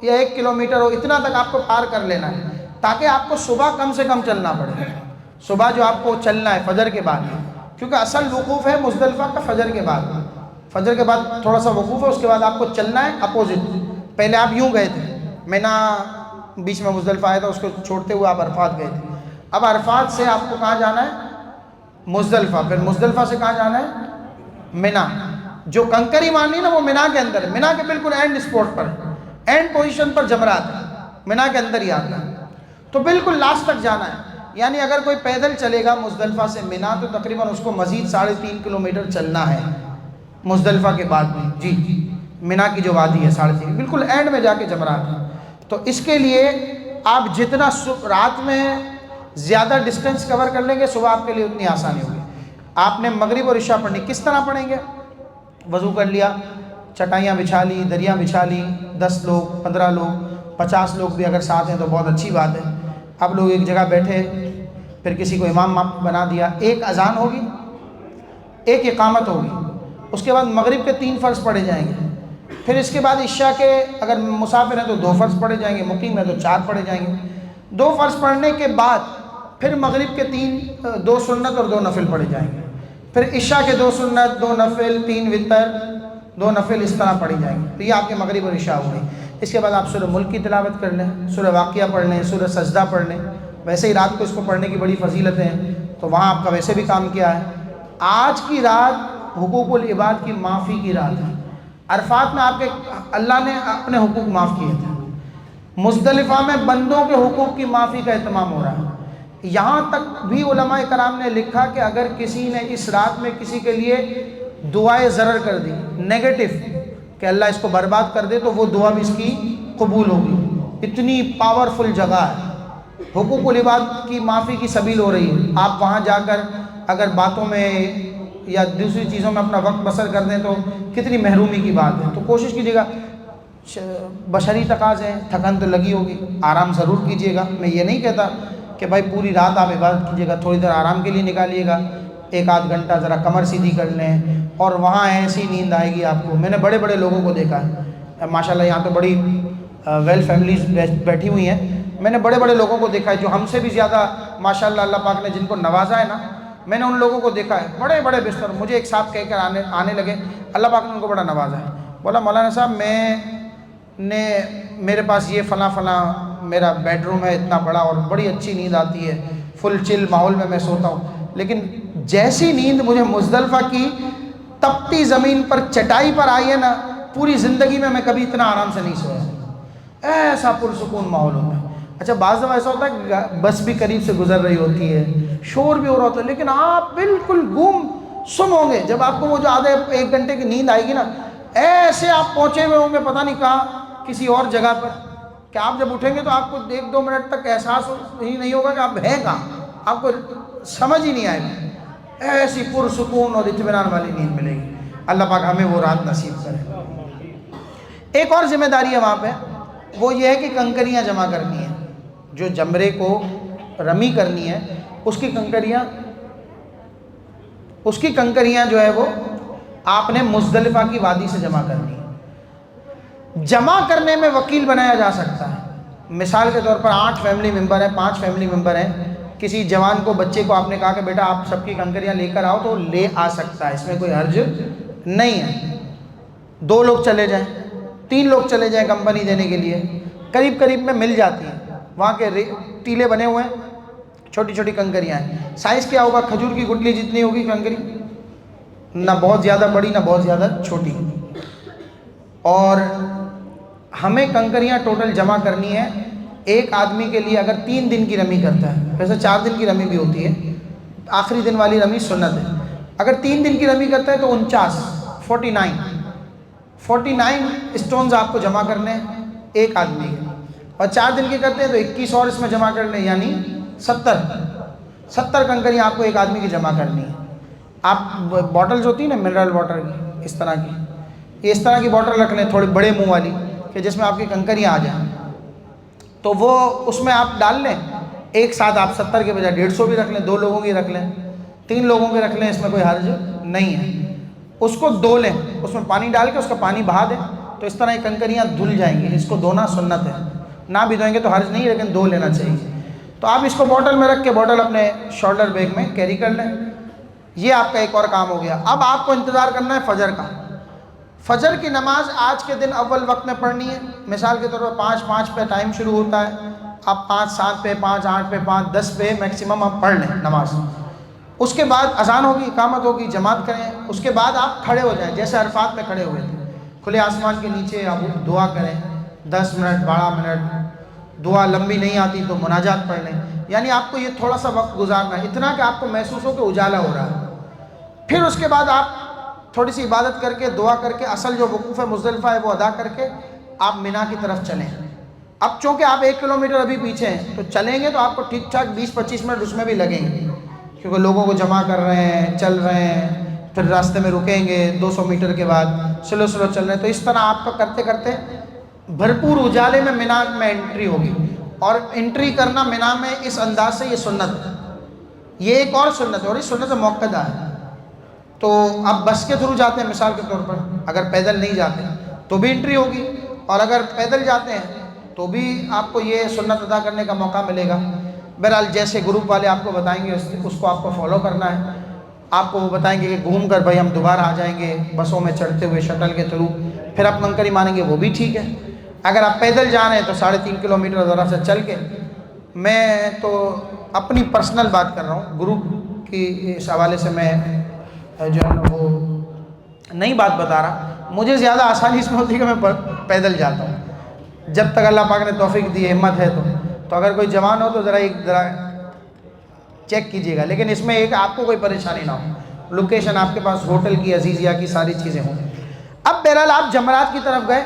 یا 1 کلومیٹر ہو, اتنا تک آپ کو پار کر لینا ہے تاکہ آپ کو صبح کم سے کم چلنا پڑے. صبح جو آپ کو چلنا ہے فجر کے بعد, کیونکہ اصل وقوف ہے مزدلفہ کا فجر کے بعد. فجر کے بعد تھوڑا سا وقوف ہے, اس کے بعد آپ کو چلنا ہے اپوزٹ. پہلے آپ یوں گئے تھے, منیٰ بیچ میں مزدلفہ آیا تھا, اس کو چھوڑتے ہوئے آپ عرفات گئے تھے. اب عرفات سے آپ کو کہاں جانا ہے؟ مزدلفہ. پھر مزدلفہ سے کہاں جانا ہے؟ منیٰ. جو کنکری مارنی نا وہ منیٰ کے اندر ہے, منیٰ کے بالکل اینڈ اسپاٹ پر, اینڈ پوزیشن پر جمرات ہے, منیٰ کے اندر ہی آتا ہے. تو بالکل لاسٹ تک جانا ہے. یعنی اگر کوئی پیدل چلے گا مزدلفہ سے منیٰ تو تقریباً اس کو مزید 3.5 کلومیٹر چلنا ہے مزدلفہ کے بعد میں. جی منیٰ کی جو وادی ہے 3.5 بالکل اینڈ میں جا کے جمرات ہے. تو اس کے لیے آپ جتنا رات میں زیادہ ڈسٹینس کور کر لیں گے صبح آپ کے لیے اتنی آسانی ہوگی. آپ نے مغرب اور عشاء پڑھنی, کس طرح پڑھیں گے؟ وضو کر لیا, چٹائیاں بچھا لی, دریاں بچھا لی, 10 لوگ 15 لوگ 50 لوگ بھی اگر ساتھ ہیں تو بہت اچھی بات ہے. اب لوگ ایک جگہ بیٹھے, پھر کسی کو امام بنا دیا. ایک اذان ہوگی, ایک اقامت ہوگی, اس کے بعد مغرب کے 3 فرض پڑھے جائیں گے. پھر اس کے بعد عشاء کے اگر مسافر ہیں تو 2 فرض پڑھے جائیں گے, مقیم ہیں تو 4 پڑھے جائیں گے. 2 فرض پڑھنے کے بعد پھر مغرب کے 2 سنت اور 2 نفل پڑھے جائیں گے. پھر عشاء کے 2 سنت 2 نفل 3 وتر 2 نفل اس طرح پڑھی جائیں گے. تو یہ آپ کے مغرب اور عشاء ہو گئی. اس کے بعد آپ سورہ ملک کی تلاوت کر لیں, سورہ واقعہ پڑھ لیں, سورہ سجدہ پڑھ لیں. ویسے ہی رات کو اس کو پڑھنے کی بڑی فضیلتیں ہیں, تو وہاں آپ کا ویسے بھی کام کیا ہے. آج کی رات حقوق العباد کی معافی کی رات ہے. عرفات میں آپ کے اللہ نے اپنے حقوق معاف کیے تھے. مزدلفہ میں بندوں کے حقوق کی معافی کا اہتمام ہو رہا ہے. یہاں تک بھی علماء کرام نے لکھا کہ اگر کسی نے اس رات میں کسی کے لیے دعائے ضرر کر دی نیگیٹو کہ اللہ اس کو برباد کر دے تو وہ دعا بھی اس کی قبول ہوگی. اتنی پاورفل جگہ ہے. حقوق العباد کی معافی کی سبیل ہو رہی ہے. آپ وہاں جا کر اگر باتوں میں یا دوسری چیزوں میں اپنا وقت بسر کر دیں تو کتنی محرومی کی بات ہے. تو کوشش کیجیے گا, بشری تقاضے ہیں, تھکن تو لگی ہوگی, آرام ضرور کیجیے گا. میں یہ نہیں کہتا کہ بھائی پوری رات آپ عبادت کیجیے گا, تھوڑی دیر آرام کے لیے نکالیے گا, 1-8 گھنٹہ ذرا کمر سیدھی کر لیں اور وہاں ایسی نیند آئے گی آپ کو. میں نے بڑے بڑے لوگوں کو دیکھا ہے, ماشاءاللہ یہاں تو بڑی ویل فیملیز بیٹھی ہوئی ہیں. میں نے بڑے بڑے لوگوں کو دیکھا ہے جو ہم سے بھی زیادہ ماشاءاللہ اللہ پاک نے جن کو نوازا ہے نا, میں نے ان لوگوں کو دیکھا ہے بڑے بڑے بستر. مجھے ایک صاحب کہہ کر آنے لگے, اللہ پاک نے ان کو بڑا نوازا ہے. بولا مولانا صاحب میرے پاس یہ فلاں فلاں میرا بیڈ روم ہے اتنا بڑا اور بڑی اچھی نیند آتی ہے, فل چل ماحول میں سوتا ہوں, لیکن جیسی نیند مجھے مزدلفہ کی تپتی زمین پر چٹائی پر آئی ہے نا, پوری زندگی میں کبھی اتنا آرام سے نہیں سویا. ایسا پرسکون ماحول ہوتا ہے. اچھا بعض دفعہ ایسا ہوتا ہے کہ بس بھی قریب سے گزر رہی ہوتی ہے, شور بھی ہو رہا ہوتا ہے, لیکن آپ بالکل گم سم ہوں گے. جب آپ کو وہ جو آدھے 1 گھنٹے کی نیند آئے گی نا, ایسے آپ پہنچے ہوئے ہوں گے پتہ نہیں کہاں, کسی اور جگہ پر, کہ آپ جب اٹھیں گے تو آپ کو 1-2 منٹ تک احساس ہی نہیں ہوگا کہ آپ ہیں کہاں, آپ کو سمجھ ہی نہیں آئے گا. ایسی پرسکون اور اطمینان والی نیند ملے گی. اللہ پاک ہمیں وہ رات نصیب کرے. ایک اور ذمہ داری ہے وہاں پہ, وہ یہ ہے کہ کنکریاں جمع کرنی ہیں. جو جمرے کو رمی کرنی ہے اس کی کنکریاں جو ہے وہ آپ نے مزدلفہ کی وادی سے جمع کرنی ہے. جمع کرنے میں وکیل بنایا جا سکتا ہے. مثال کے طور پر 8 فیملی ممبر ہیں, 5 فیملی ممبر ہیں, کسی جوان کو بچے کو آپ نے کہا کہ بیٹا آپ سب کی کنکریاں لے کر آؤ, تو لے آ سکتا ہے, اس میں کوئی حرج نہیں ہے. 2 لوگ چلے جائیں, 3 لوگ چلے جائیں کمپنی دینے کے لیے, قریب قریب میں مل جاتی ہیں. وہاں کے ٹیلے بنے ہوئے ہیں, چھوٹی چھوٹی کنکریاں ہیں. سائز کیا ہوگا, کھجور کی گٹلی جتنی ہوگی کنکری, نہ بہت زیادہ بڑی نہ بہت زیادہ چھوٹی. اور ہمیں کنکریاں ٹوٹل جمع کرنی ہے. ایک آدمی کے لیے اگر 3 دن کی رمی کرتا ہے, ویسے 4 دن کی رمی بھی ہوتی ہے, آخری دن والی رمی سنت ہے. اگر 3 دن کی رمی کرتا ہے تو 49 اسٹونز آپ کو جمع کرنے ہیں ایک آدمی کے, اور 4 دن کی کرتے ہیں تو 21 اور اس میں جمع کر لیں, یعنی 70 کنکریاں آپ کو ایک آدمی کی جمع کرنی ہے. آپ بوٹلز ہوتی ہیں نا منرل واٹر کی, اس طرح کی بوٹل رکھ لیں, تھوڑی بڑے منہ والی, کہ جس میں آپ کی کنکریاں آ جائیں, تو وہ اس میں آپ ڈال لیں. ایک ساتھ آپ 70 کے بجائے 150 بھی رکھ لیں, 2 لوگوں کی رکھ لیں, 3 لوگوں کے رکھ لیں, اس میں کوئی حرج نہیں ہے. اس کو دو لیں, اس میں پانی ڈال کے اس کا پانی بہا دیں, تو اس طرح یہ کنکریاں دھل جائیں گی. اس کو دھونا سنت ہے, نہ بھی دھوئیں گے تو حرج نہیں, لیکن دھو لینا چاہیے. تو آپ اس کو بوٹل میں رکھ کے بوٹل اپنے شولڈر بیگ میں کیری کر لیں. یہ آپ کا ایک اور کام ہو گیا. اب آپ کو انتظار کرنا ہے فجر کا. فجر کی نماز آج کے دن اول وقت میں پڑھنی ہے. مثال کے طور پر 5 پہ ٹائم شروع ہوتا ہے, آپ 5, 7 پہ 5, 8 پہ 5, 10 پہ میکسیمم آپ پڑھ لیں نماز. اس کے بعد اذان ہوگی, اقامت ہوگی, جماعت کریں. اس کے بعد آپ کھڑے ہو جائیں جیسے عرفات میں کھڑے ہوئے تھے, کھلے آسمان کے نیچے آپ دعا کریں. 10 منٹ 12 منٹ, دعا لمبی نہیں آتی تو مناجات پڑھ لیں. یعنی آپ کو یہ تھوڑا سا وقت گزارنا ہے, اتنا کہ آپ کو محسوس ہو کہ اجالا ہو رہا ہے. پھر اس کے بعد آپ تھوڑی سی عبادت کر کے, دعا کر کے, اصل جو وقوف مزدلفہ ہے وہ ادا کر کے آپ مینا کی طرف چلیں. اب چونکہ آپ 1 کلومیٹر ابھی پیچھے ہیں, تو چلیں گے تو آپ کو ٹھیک ٹھاک 20-25 منٹ اس میں بھی لگیں گے, کیونکہ لوگوں کو جمع کر رہے ہیں, چل رہے ہیں, پھر راستے میں رکیں گے 200 میٹر کے بعد, سلو چل رہے ہیں. تو اس طرح آپ کا کرتے کرتے بھرپور اجالے میں مینا میں انٹری ہوگی. اور انٹری کرنا مینا میں اس انداز سے یہ سنت ہے. یہ ایک اور سنت ہے, اور یہ سنت موقعہ ہے. تو آپ بس کے تھرو جاتے ہیں مثال کے طور پر, اگر پیدل نہیں جاتے تو بھی انٹری ہوگی, اور اگر پیدل جاتے ہیں تو بھی آپ کو یہ سنت ادا کرنے کا موقع ملے گا. بہرحال جیسے گروپ والے آپ کو بتائیں گے اس کو آپ کو فالو کرنا ہے. آپ کو وہ بتائیں گے کہ گھوم کر بھائی ہم دوبارہ آ جائیں گے بسوں میں چڑھتے ہوئے شٹل کے تھرو, پھر آپ کنکری مانیں گے, وہ بھی ٹھیک ہے. اگر آپ پیدل جا رہے ہیں تو 3.5 کلومیٹر ذرا سے چل کے. میں تو اپنی پرسنل بات کر رہا ہوں, گروپ کی اس حوالے سے میں جو ہے نا وہ نئی بات بتا رہا. مجھے زیادہ آسانی اس میں ہوتی ہے کہ میں پیدل جاتا ہوں جب تک اللہ پاک نے توفیق دی ہمت ہے تو اگر کوئی جوان ہو تو ذرا چیک کیجیے گا. لیکن اس میں ایک آپ کو کوئی پریشانی نہ ہو, لوکیشن آپ کے پاس ہوٹل کی, عزیزیہ کی, ساری چیزیں ہوں. اب بہرحال آپ جمرات کی طرف گئے.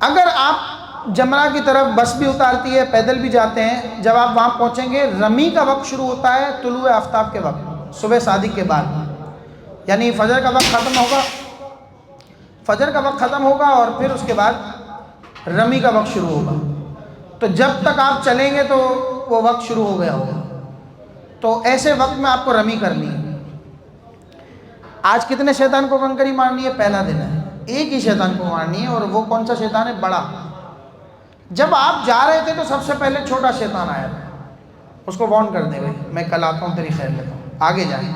اگر آپ جمرہ کی طرف بس بھی اتارتی ہے, پیدل بھی جاتے ہیں, جب آپ وہاں پہنچیں گے رمی کا وقت شروع ہوتا ہے طلوع آفتاب کے وقت, صبح صادق کے بعد, یعنی فجر کا وقت ختم ہوگا. فجر کا وقت ختم ہوگا اور پھر اس کے بعد رمی کا وقت شروع ہوگا. تو جب تک آپ چلیں گے تو وہ وقت شروع ہو گیا ہوگا. تو ایسے وقت میں آپ کو رمی کرنی ہے. آج کتنے شیطان کو کنکری مارنی ہے؟ پہلا دن ہے, ایک ہی شیطان کو مارنی ہے. اور وہ کون سا شیطان ہے؟ بڑا. جب آپ جا رہے تھے تو سب سے پہلے چھوٹا شیطان آیا تھا, اس کو وارن کر دیں, بھائی میں کل آتا ہوں تیری خیر لیتا ہوں, آگے جائیں.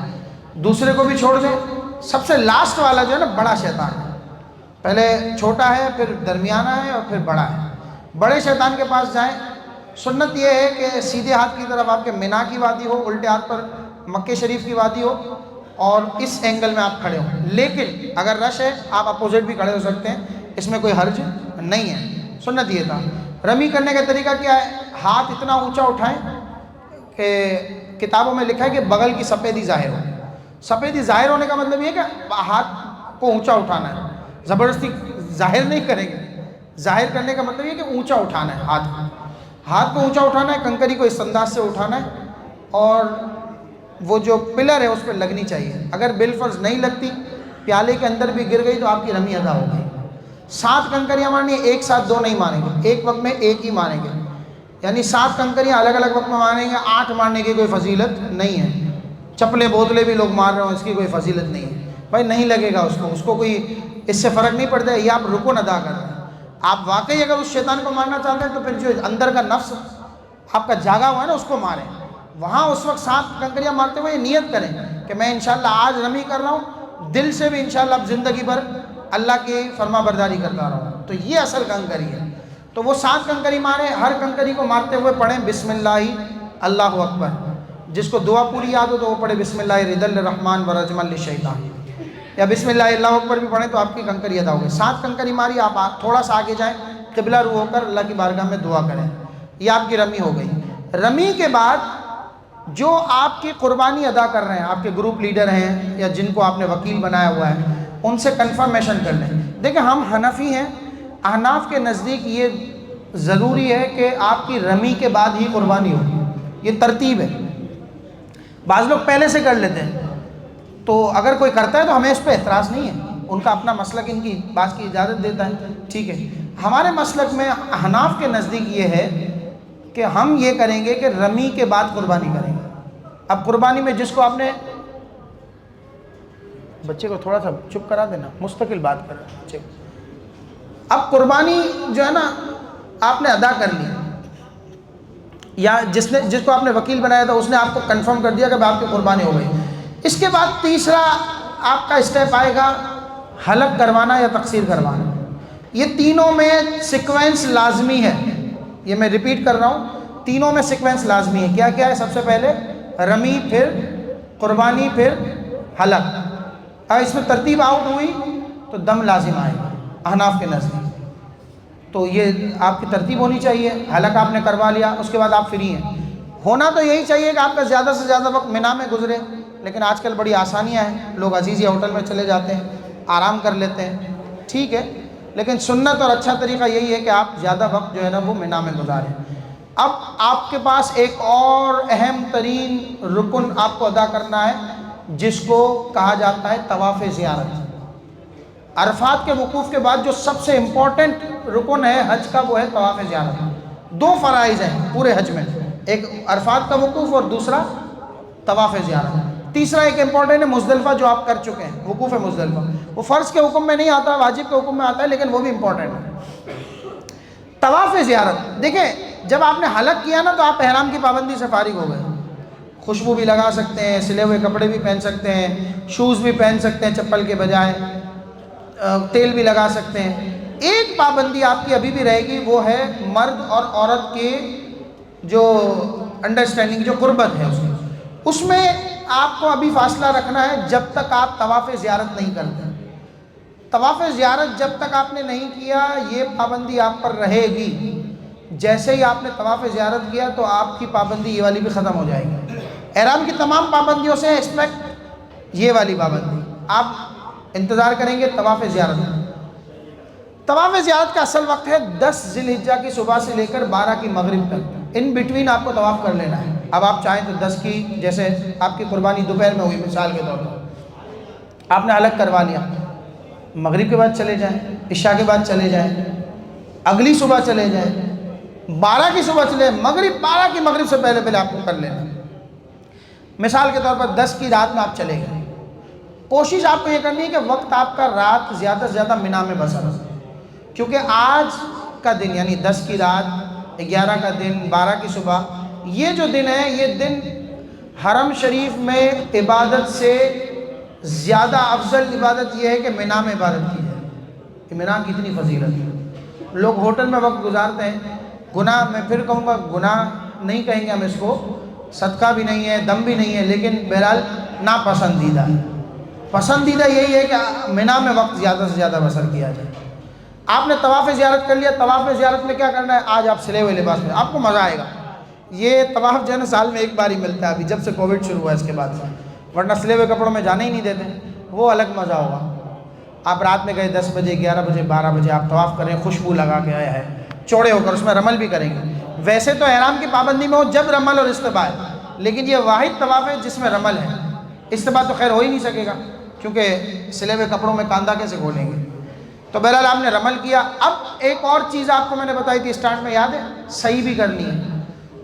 دوسرے کو بھی چھوڑ دیں. سب سے لاسٹ والا جو ہے نا بڑا شیطان ہے. پہلے چھوٹا ہے, پھر درمیانہ ہے, اور پھر بڑا ہے. بڑے شیطان کے پاس جائیں. سنت یہ ہے کہ سیدھے ہاتھ کی طرف آپ کے مینا کی وادی ہو, الٹے ہاتھ پر مکہ شریف کی وادی ہو, اور اس اینگل میں آپ کھڑے ہوں. لیکن اگر رش ہے آپ اپوزٹ بھی کھڑے ہو سکتے ہیں, اس میں کوئی حرج نہیں ہے. سنت یہ تھا. رمی کرنے کا طریقہ کیا ہے؟ ہاتھ اتنا اونچا اٹھائیں کہ کتابوں میں لکھا ہے کہ بغل کی سفیدی ظاہر ہو. سفیدی ظاہر ہونے کا مطلب یہ ہے کہ ہاتھ کو اونچا اٹھانا ہے, زبردستی ظاہر نہیں کریں گے. ظاہر کرنے کا مطلب یہ کہ اونچا اٹھانا ہے ہاتھ کو اونچا اٹھانا ہے. کنکری کو اس انداز سے اٹھانا ہے, اور وہ جو پلر ہے اس پہ لگنی چاہیے. اگر بالفرض نہیں لگتی, پیالے کے اندر بھی گر گئی تو آپ کی رمی ادا ہو گئی. 7 کنکریاں مارنی, ایک ساتھ 2 نہیں ماریں گے, ایک وقت میں ایک ہی ماریں گے. یعنی 7 کنکریاں الگ الگ وقت میں ماریں گے. 8 مارنے کی کوئی فضیلت نہیں ہے. چپلے بوتلے بھی لوگ مار رہے ہوں, اس کی کوئی فضیلت نہیں ہے. بھائی نہیں لگے گا اس کو کوئی اس سے فرق نہیں پڑتا ہے. یہ آپ رکن ادا کر رہے ہیں. آپ واقعی اگر اس شیطان کو مارنا چاہتے ہیں تو پھر جو اندر کا نفس آپ کا جاگا ہوا ہے نا اس کو ماریں. وہاں اس وقت 7 کنکریاں مارتے ہوئے نیت کریں کہ میں انشاءاللہ آج رمی کر رہا ہوں, دل سے بھی انشاءاللہ اب زندگی بھر اللہ کی فرما برداری کرتا رہا ہوں. تو یہ اصل کنکری ہے. تو وہ 7 کنکری ماریں. ہر کنکری کو مارتے ہوئے پڑھیں بسم اللہ اللہ اکبر. جس کو دعا پوری یاد ہو تو وہ پڑھے بسم اللہ رد الرحمن ورجم للشیطان, یا بسم اللہ اللہ اکبر بھی پڑھیں تو آپ کی کنکری ادا ہوگی. 7 کنکری ماری, آپ تھوڑا سا آگے جائیں, قبلہ رو ہو کر اللہ کی بارگاہ میں دعا کریں. یہ آپ کی رمی ہو گئی. رمی کے بعد جو آپ کی قربانی ادا کر رہے ہیں, آپ کے گروپ لیڈر ہیں یا جن کو آپ نے وکیل بنایا ہوا ہے, ان سے کنفرمیشن کر لیں. دیکھیں ہم حنفی ہیں, احناف کے نزدیک یہ ضروری ہے کہ آپ کی رمی کے بعد ہی قربانی ہوگی. یہ ترتیب ہے. بعض لوگ پہلے سے کر لیتے ہیں, تو اگر کوئی کرتا ہے تو ہمیں اس پہ اعتراض نہیں ہے. ان کا اپنا مسلک ان کی بات کی اجازت دیتا ہے, ٹھیک ہے. ہمارے مسلک میں احناف کے نزدیک یہ ہے کہ ہم یہ کریں گے کہ رمی کے بعد قربانی کریں گے. اب قربانی میں جس کو آپ نے, بچے کو تھوڑا سا چپ کرا دینا, مستقل بات کر رہے بچے کو. اب قربانی جو ہے نا آپ نے ادا کر لی, یا جس کو آپ نے وکیل بنایا تھا اس نے آپ کو کنفرم کر دیا کہ آپ کی قربانی ہو گئی. اس کے بعد تیسرا آپ کا اسٹیپ آئے گا حلق کروانا یا تقصیر کروانا. یہ تینوں میں سیکوینس لازمی ہے. یہ میں ریپیٹ کر رہا ہوں, تینوں میں سیکوینس لازمی ہے. کیا کیا ہے؟ سب سے پہلے رمی, پھر قربانی, پھر حلق. اگر اس میں ترتیب آؤٹ ہوئی تو دم لازم آئے گا احناف کے نزدیک. تو یہ آپ کی ترتیب ہونی چاہیے. حلق آپ نے کروا لیا, اس کے بعد آپ فری ہیں. ہونا تو یہی چاہیے کہ آپ کا زیادہ سے زیادہ وقت مینا میں گزرے, لیکن آج کل بڑی آسانیاں ہیں. لوگ عزیزیہ ہوٹل میں چلے جاتے ہیں, آرام کر لیتے ہیں, ٹھیک ہے. لیکن سنت اور اچھا طریقہ یہی ہے کہ آپ زیادہ وقت جو ہے نا وہ مینا میں گزاریں. اب آپ کے پاس ایک اور اہم ترین رکن آپ کو ادا کرنا ہے, جس کو کہا جاتا ہے طواف زیارت. عرفات کے وقوف کے بعد جو سب سے امپورٹنٹ رکن ہے حج کا وہ ہے طواف زیارت. 2 فرائض ہیں پورے حج میں, ایک عرفات کا وقوف اور دوسرا طواف زیارت. تیسرا ایک امپورٹنٹ ہے مزدلفہ, جو آپ کر چکے ہیں, وقوف مزدلفہ. وہ فرض کے حکم میں نہیں آتا, واجب کے حکم میں آتا ہے, لیکن وہ بھی امپورٹنٹ ہے. طواف زیارت دیکھیں, جب آپ نے حلق کیا نا تو آپ احرام کی پابندی سے فارغ ہو گئے. خوشبو بھی لگا سکتے ہیں, سلے ہوئے کپڑے بھی پہن سکتے ہیں, شوز بھی پہن سکتے ہیں چپل کے بجائے, تیل بھی لگا سکتے ہیں. ایک پابندی آپ کی ابھی بھی رہے گی, وہ ہے مرد اور عورت کی جو انڈرسٹینڈنگ, جو قربت ہے, اس میں آپ کو ابھی فاصلہ رکھنا ہے جب تک آپ طواف زیارت نہیں کرتے. طواف زیارت جب تک آپ نے نہیں کیا یہ پابندی آپ پر رہے گی. جیسے ہی آپ نے طواف زیارت کیا تو آپ کی پابندی یہ والی بھی ختم ہو جائے گی. احرام کی تمام پابندیوں سے ایکسپیکٹ یہ والی پابندی. آپ انتظار کریں گے طواف زیارت. طواف زیارت کا اصل وقت ہے 10 ذی الحجہ کی صبح سے لے کر 12 کی مغرب تک. ان بٹوین آپ کو طواف کر لینا ہے. اب آپ چاہیں تو 10 کی, جیسے آپ کی قربانی دوپہر میں ہوئی مثال کے طور پر, آپ نے الگ کروا لیا, مغرب کے بعد چلے جائیں, عشاء کے بعد چلے جائیں, اگلی صبح چلے جائیں, 12 کی صبح چلے, مغرب 12 کی مغرب سے پہلے پہلے آپ کو کر لینا. مثال کے طور پر 10 کی رات میں آپ چلے گئے. کوشش آپ کو یہ کرنی ہے کہ وقت آپ کا رات زیادہ سے زیادہ مینا میں بسر ہو, کیونکہ آج کا دن یعنی 10 کی رات, 11 کا دن, 12 کی صبح, یہ جو دن ہے یہ دن حرم شریف میں عبادت سے زیادہ افضل عبادت یہ ہے کہ مینا میں عبادت کی جائے. کہ مینا کی اتنی فضیلت ہے. لوگ ہوٹل میں وقت گزارتے ہیں. گناہ, میں پھر کہوں گا گناہ نہیں کہیں گے ہم اس کو, صدقہ بھی نہیں ہے, دم بھی نہیں ہے, لیکن بہرحال ناپسندیدہ ہے. پسندیدہ یہی ہے کہ مینا میں وقت زیادہ سے زیادہ بسر کیا جائے. آپ نے طواف زیارت کر لیا. طواف زیارت میں کیا کرنا ہے, آج آپ سلے ہوئے لباس میں, آپ کو مزہ آئے گا. یہ طواف جو ہے نا سال میں ایک بار ہی ملتا ہے ابھی جب سے کووڈ شروع ہوا ہے اس کے بعد سے, ورنہ سلے ہوئے کپڑوں میں جانے ہی نہیں دیتے. وہ الگ مزہ ہوگا. آپ رات میں گئے 10 بجے, 11 بجے, 12 بجے, آپ طواف کریں, خوشبو لگا کے آیا ہے, چوڑے ہو کر, اس میں رمل بھی کریں گے. ویسے تو احرام کی پابندی میں ہو جب رمل اور استباع ہے, لیکن یہ واحد طواف ہے جس میں رمل ہے. استباع تو خیر ہو ہی نہیں سکے گا کیونکہ سلے ہوئے کپڑوں میں کاندھا کیسے کھولیں گے. تو بہرحال آپ نے رمل کیا. اب ایک اور چیز آپ کو میں نے بتائی تھی اسٹارٹ میں, یاد ہے, صحیح بھی کرنی ہے.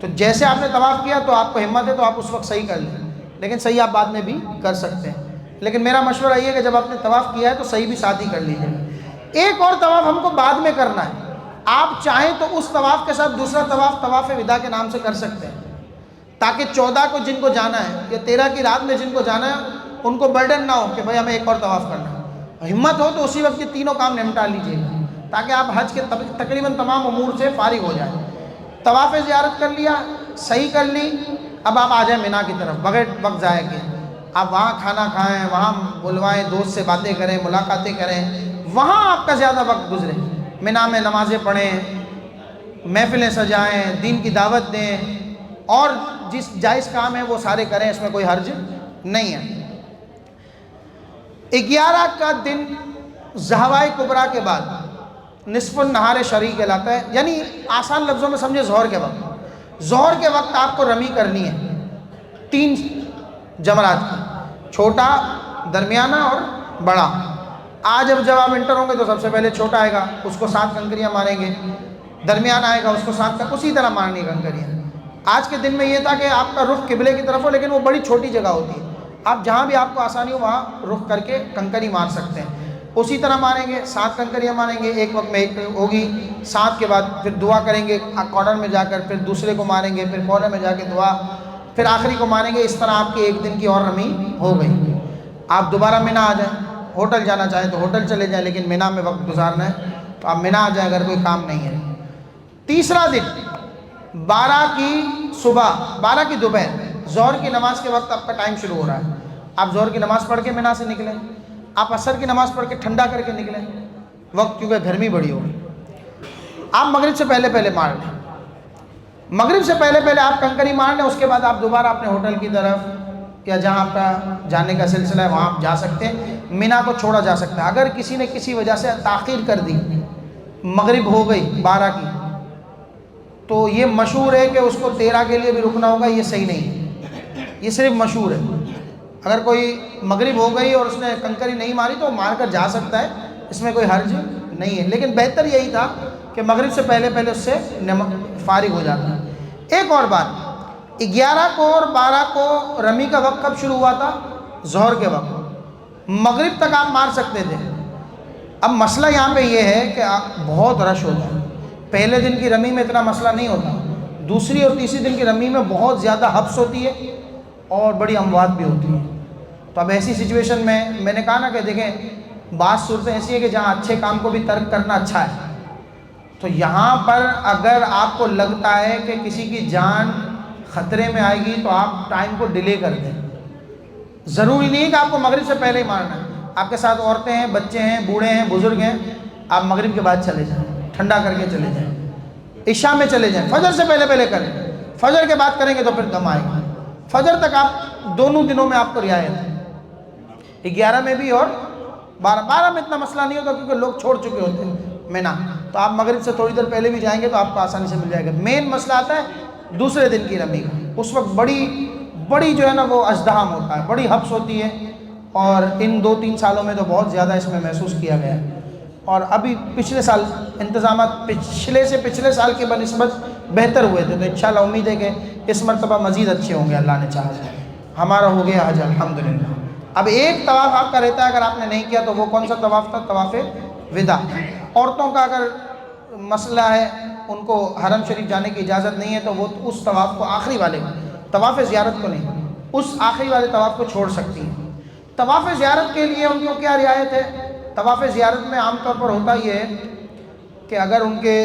تو جیسے آپ نے طواف کیا تو آپ کو ہمت ہے تو آپ اس وقت صحیح کر لیں, لیکن صحیح آپ بعد میں بھی کر سکتے ہیں. لیکن میرا مشورہ یہ ہے کہ جب آپ نے طواف کیا ہے تو صحیح بھی ساتھ ہی کر لیجیے. ایک اور طواف ہم کو بعد میں کرنا ہے. آپ چاہیں تو اس طواف کے ساتھ دوسرا طواف طواف وداع کے نام سے کر سکتے ہیں, تاکہ 14 کو جن کو جانا ہے یا 13 کی رات میں جن کو جانا ہے ان کو برڈن نہ ہو کہ بھائی ہمیں ایک اور طواف کرنا ہے. ہمت ہو تو اسی وقت یہ تینوں کام نمٹا لیجیے تاکہ آپ حج کے تقریباً تمام امور سے فارغ ہو جائیں. طواف زیارت کر لیا, صحیح کر لی. اب آپ آ جائیں مینا کی طرف بغیر وقت ضائع کیے. آپ وہاں کھانا کھائیں, وہاں بلوائیں, دوست سے باتیں کریں, ملاقاتیں کریں, وہاں آپ کا زیادہ وقت گزرے. مینا میں نمازیں پڑھیں, محفلیں سجائیں, دین کی دعوت دیں, اور جس جائز کام ہے وہ سارے کریں, اس میں کوئی حرج نہیں ہے. 11 کا دن زہوائے کبریٰ کے بعد نصف النہار شرعی کہلاتا ہے, یعنی آسان لفظوں میں سمجھے ظہر کے وقت. ظہر کے وقت آپ کو رمی کرنی ہے 3 جمرات کی, چھوٹا, درمیانہ اور بڑا. آج اب جب آپ انٹر ہوں گے تو سب سے پہلے چھوٹا آئے گا, اس کو 7 کنکریاں ماریں گے. درمیانہ آئے گا, اس کو 7 اسی طرح مارنی کنکریاں. آج کے دن میں یہ تھا کہ آپ کا رخ قبلے کی طرف ہو, لیکن وہ بڑی چھوٹی جگہ ہوتی ہے. آپ جہاں بھی آپ کو آسانی ہو وہاں رخ کر کے کنکری مار سکتے ہیں. اسی طرح ماریں گے, 7 کنکریاں ماریں گے, ایک وقت میں ایک ہوگی. 7 کے بعد پھر دعا کریں گے کارنر میں جا کر, پھر دوسرے کو ماریں گے, پھر کارنر میں جا کے دعا, پھر آخری کو ماریں گے. اس طرح آپ کی ایک دن کی اور رمی ہو گئی. آپ دوبارہ مینا آ جائیں. ہوٹل جانا چاہیں تو ہوٹل چلے جائیں, لیکن مینا میں وقت گزارنا ہے تو آپ مینا آ جائیں اگر کوئی کام نہیں ہے. تیسرا دن 12 کی صبح, 12 کی دوپہر, ظہر کی نماز کے وقت آپ کا ٹائم شروع ہو رہا ہے. آپ ظہر کی نماز پڑھ کے مینا سے نکلیں, آپ عصر کی نماز پڑھ کے ٹھنڈا کر کے نکلیں وقت, کیونکہ گرمی بڑی ہوگی. آپ مغرب سے پہلے پہلے مار لیں, مغرب سے پہلے پہلے آپ کنکری مار لیں. اس کے بعد آپ دوبارہ اپنے ہوٹل کی طرف یا جہاں آپ کا جانے کا سلسلہ ہے وہاں آپ جا سکتے ہیں. مینا کو چھوڑا جا سکتا ہے. اگر کسی نے کسی وجہ سے تاخیر کر دی, مغرب ہو گئی 12 کی, تو یہ مشہور ہے کہ اس کو 13 کے لیے بھی رکنا ہوگا. یہ صحیح نہیں, یہ صرف مشہور ہے. اگر کوئی مغرب ہو گئی اور اس نے کنکری نہیں ماری تو مار کر جا سکتا ہے, اس میں کوئی حرج نہیں ہے. لیکن بہتر یہی تھا کہ مغرب سے پہلے پہلے اس سے فارغ ہو جاتا ہے. ایک اور بات, 11 کو اور 12 کو رمی کا وقت کب شروع ہوا تھا؟ ظہر کے وقت. مغرب تک آپ مار سکتے تھے. اب مسئلہ یہاں پہ یہ ہے کہ بہت رش ہوتا ہے. پہلے دن کی رمی میں اتنا مسئلہ نہیں ہوتا, دوسری اور تیسری دن کی رمی میں بہت زیادہ حبس ہوتی ہے اور بڑی اموات بھی ہوتی ہیں. تو اب ایسی سچویشن میں نے کہا نا کہ دیکھیں بعض صورتیں ایسی ہیں کہ جہاں اچھے کام کو بھی ترک کرنا اچھا ہے. تو یہاں پر اگر آپ کو لگتا ہے کہ کسی کی جان خطرے میں آئے گی تو آپ ٹائم کو ڈیلے کر دیں. ضروری نہیں کہ آپ کو مغرب سے پہلے ہی مارنا ہے. آپ کے ساتھ عورتیں ہیں, بچے ہیں, بوڑھے ہیں, بزرگ ہیں, آپ مغرب کے بعد چلے جائیں, ٹھنڈا کر کے چلے جائیں. عشاء میں چلے جائیں, فجر سے پہلے کریں. فجر کے بعد کریں گے تو پھر دم آئے گا. فجر تک آپ دونوں دنوں میں آپ کو رعایت ہے. 11 میں بھی اور 12 میں اتنا مسئلہ نہیں ہوتا کیونکہ لوگ چھوڑ چکے ہوتے ہیں مینا, تو آپ مغرب سے تھوڑی دیر پہلے بھی جائیں گے تو آپ کو آسانی سے مل جائے گا. مین مسئلہ آتا ہے دوسرے دن کی رمی کا. اس وقت بڑی جو ہے نا وہ ازدحام ہوتا ہے, بڑی حبس ہوتی ہے, اور ان 2-3 سالوں میں تو بہت زیادہ اس میں محسوس کیا گیا ہے. اور ابھی پچھلے سال انتظامات پچھلے سال کے بنسبت بہتر ہوئے تھے, تو انشاءاللہ امید ہے کہ اس مرتبہ مزید اچھے ہوں گے اللہ نے چاہا. ہمارا ہو گیا حج الحمدللہ. اب ایک طواف آپ کا رہتا ہے, اگر آپ نے نہیں کیا تو وہ کون سا طواف تھا؟ طواف وداع. عورتوں کا اگر مسئلہ ہے, ان کو حرم شریف جانے کی اجازت نہیں ہے, تو وہ اس طواف کو, آخری والے طواف زیارت کو نہیں, اس آخری والے طواف کو چھوڑ سکتی ہیں. طواف زیارت کے لیے ان کو کیا رعایت ہے؟ طواف زیارت میں عام طور پر ہوتا یہ ہے کہ اگر ان کے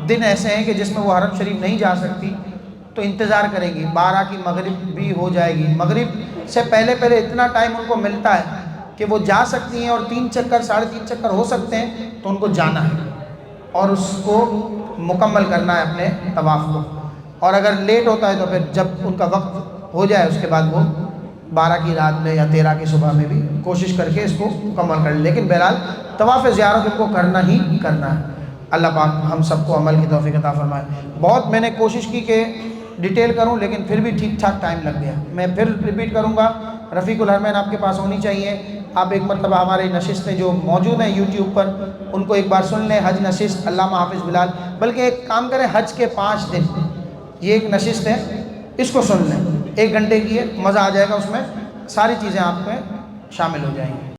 دن ایسے ہیں کہ جس میں وہ حرم شریف نہیں جا سکتی تو انتظار کریں گی. 12 کی مغرب بھی ہو جائے گی, مغرب سے پہلے اتنا ٹائم ان کو ملتا ہے کہ وہ جا سکتی ہیں, اور 3 چکر 3.5 چکر ہو سکتے ہیں, تو ان کو جانا ہے اور اس کو مکمل کرنا ہے اپنے طواف کو. اور اگر لیٹ ہوتا ہے تو پھر جب ان کا وقت ہو جائے اس کے بعد وہ 12 کی رات میں یا 13 کی صبح میں بھی کوشش کر کے اس کو مکمل کر لیں. لیکن بہرحال طواف زیارت ان کو کرنا ہی کرنا ہے. اللہ پاک ہم سب کو عمل کی توفیق عطا فرمائے. بہت میں نے کوشش کی کہ ڈیٹیل کروں, لیکن پھر بھی ٹھیک ٹھاک ٹائم لگ گیا. میں پھر ریپیٹ کروں گا, رفیق الحرمین آپ کے پاس ہونی چاہیے. آپ ایک مرتبہ ہماری نشستیں جو موجود ہیں یوٹیوب پر ان کو ایک بار سن لیں. حج نشست علامہ حافظ بلال, بلکہ ایک کام کریں, حج کے 5 دن یہ ایک نشست ہے, اس کو سن لیں. 1 گھنٹے کی ہے, مزہ آ جائے گا, اس میں ساری چیزیں آپ میں شامل ہو جائیں گی.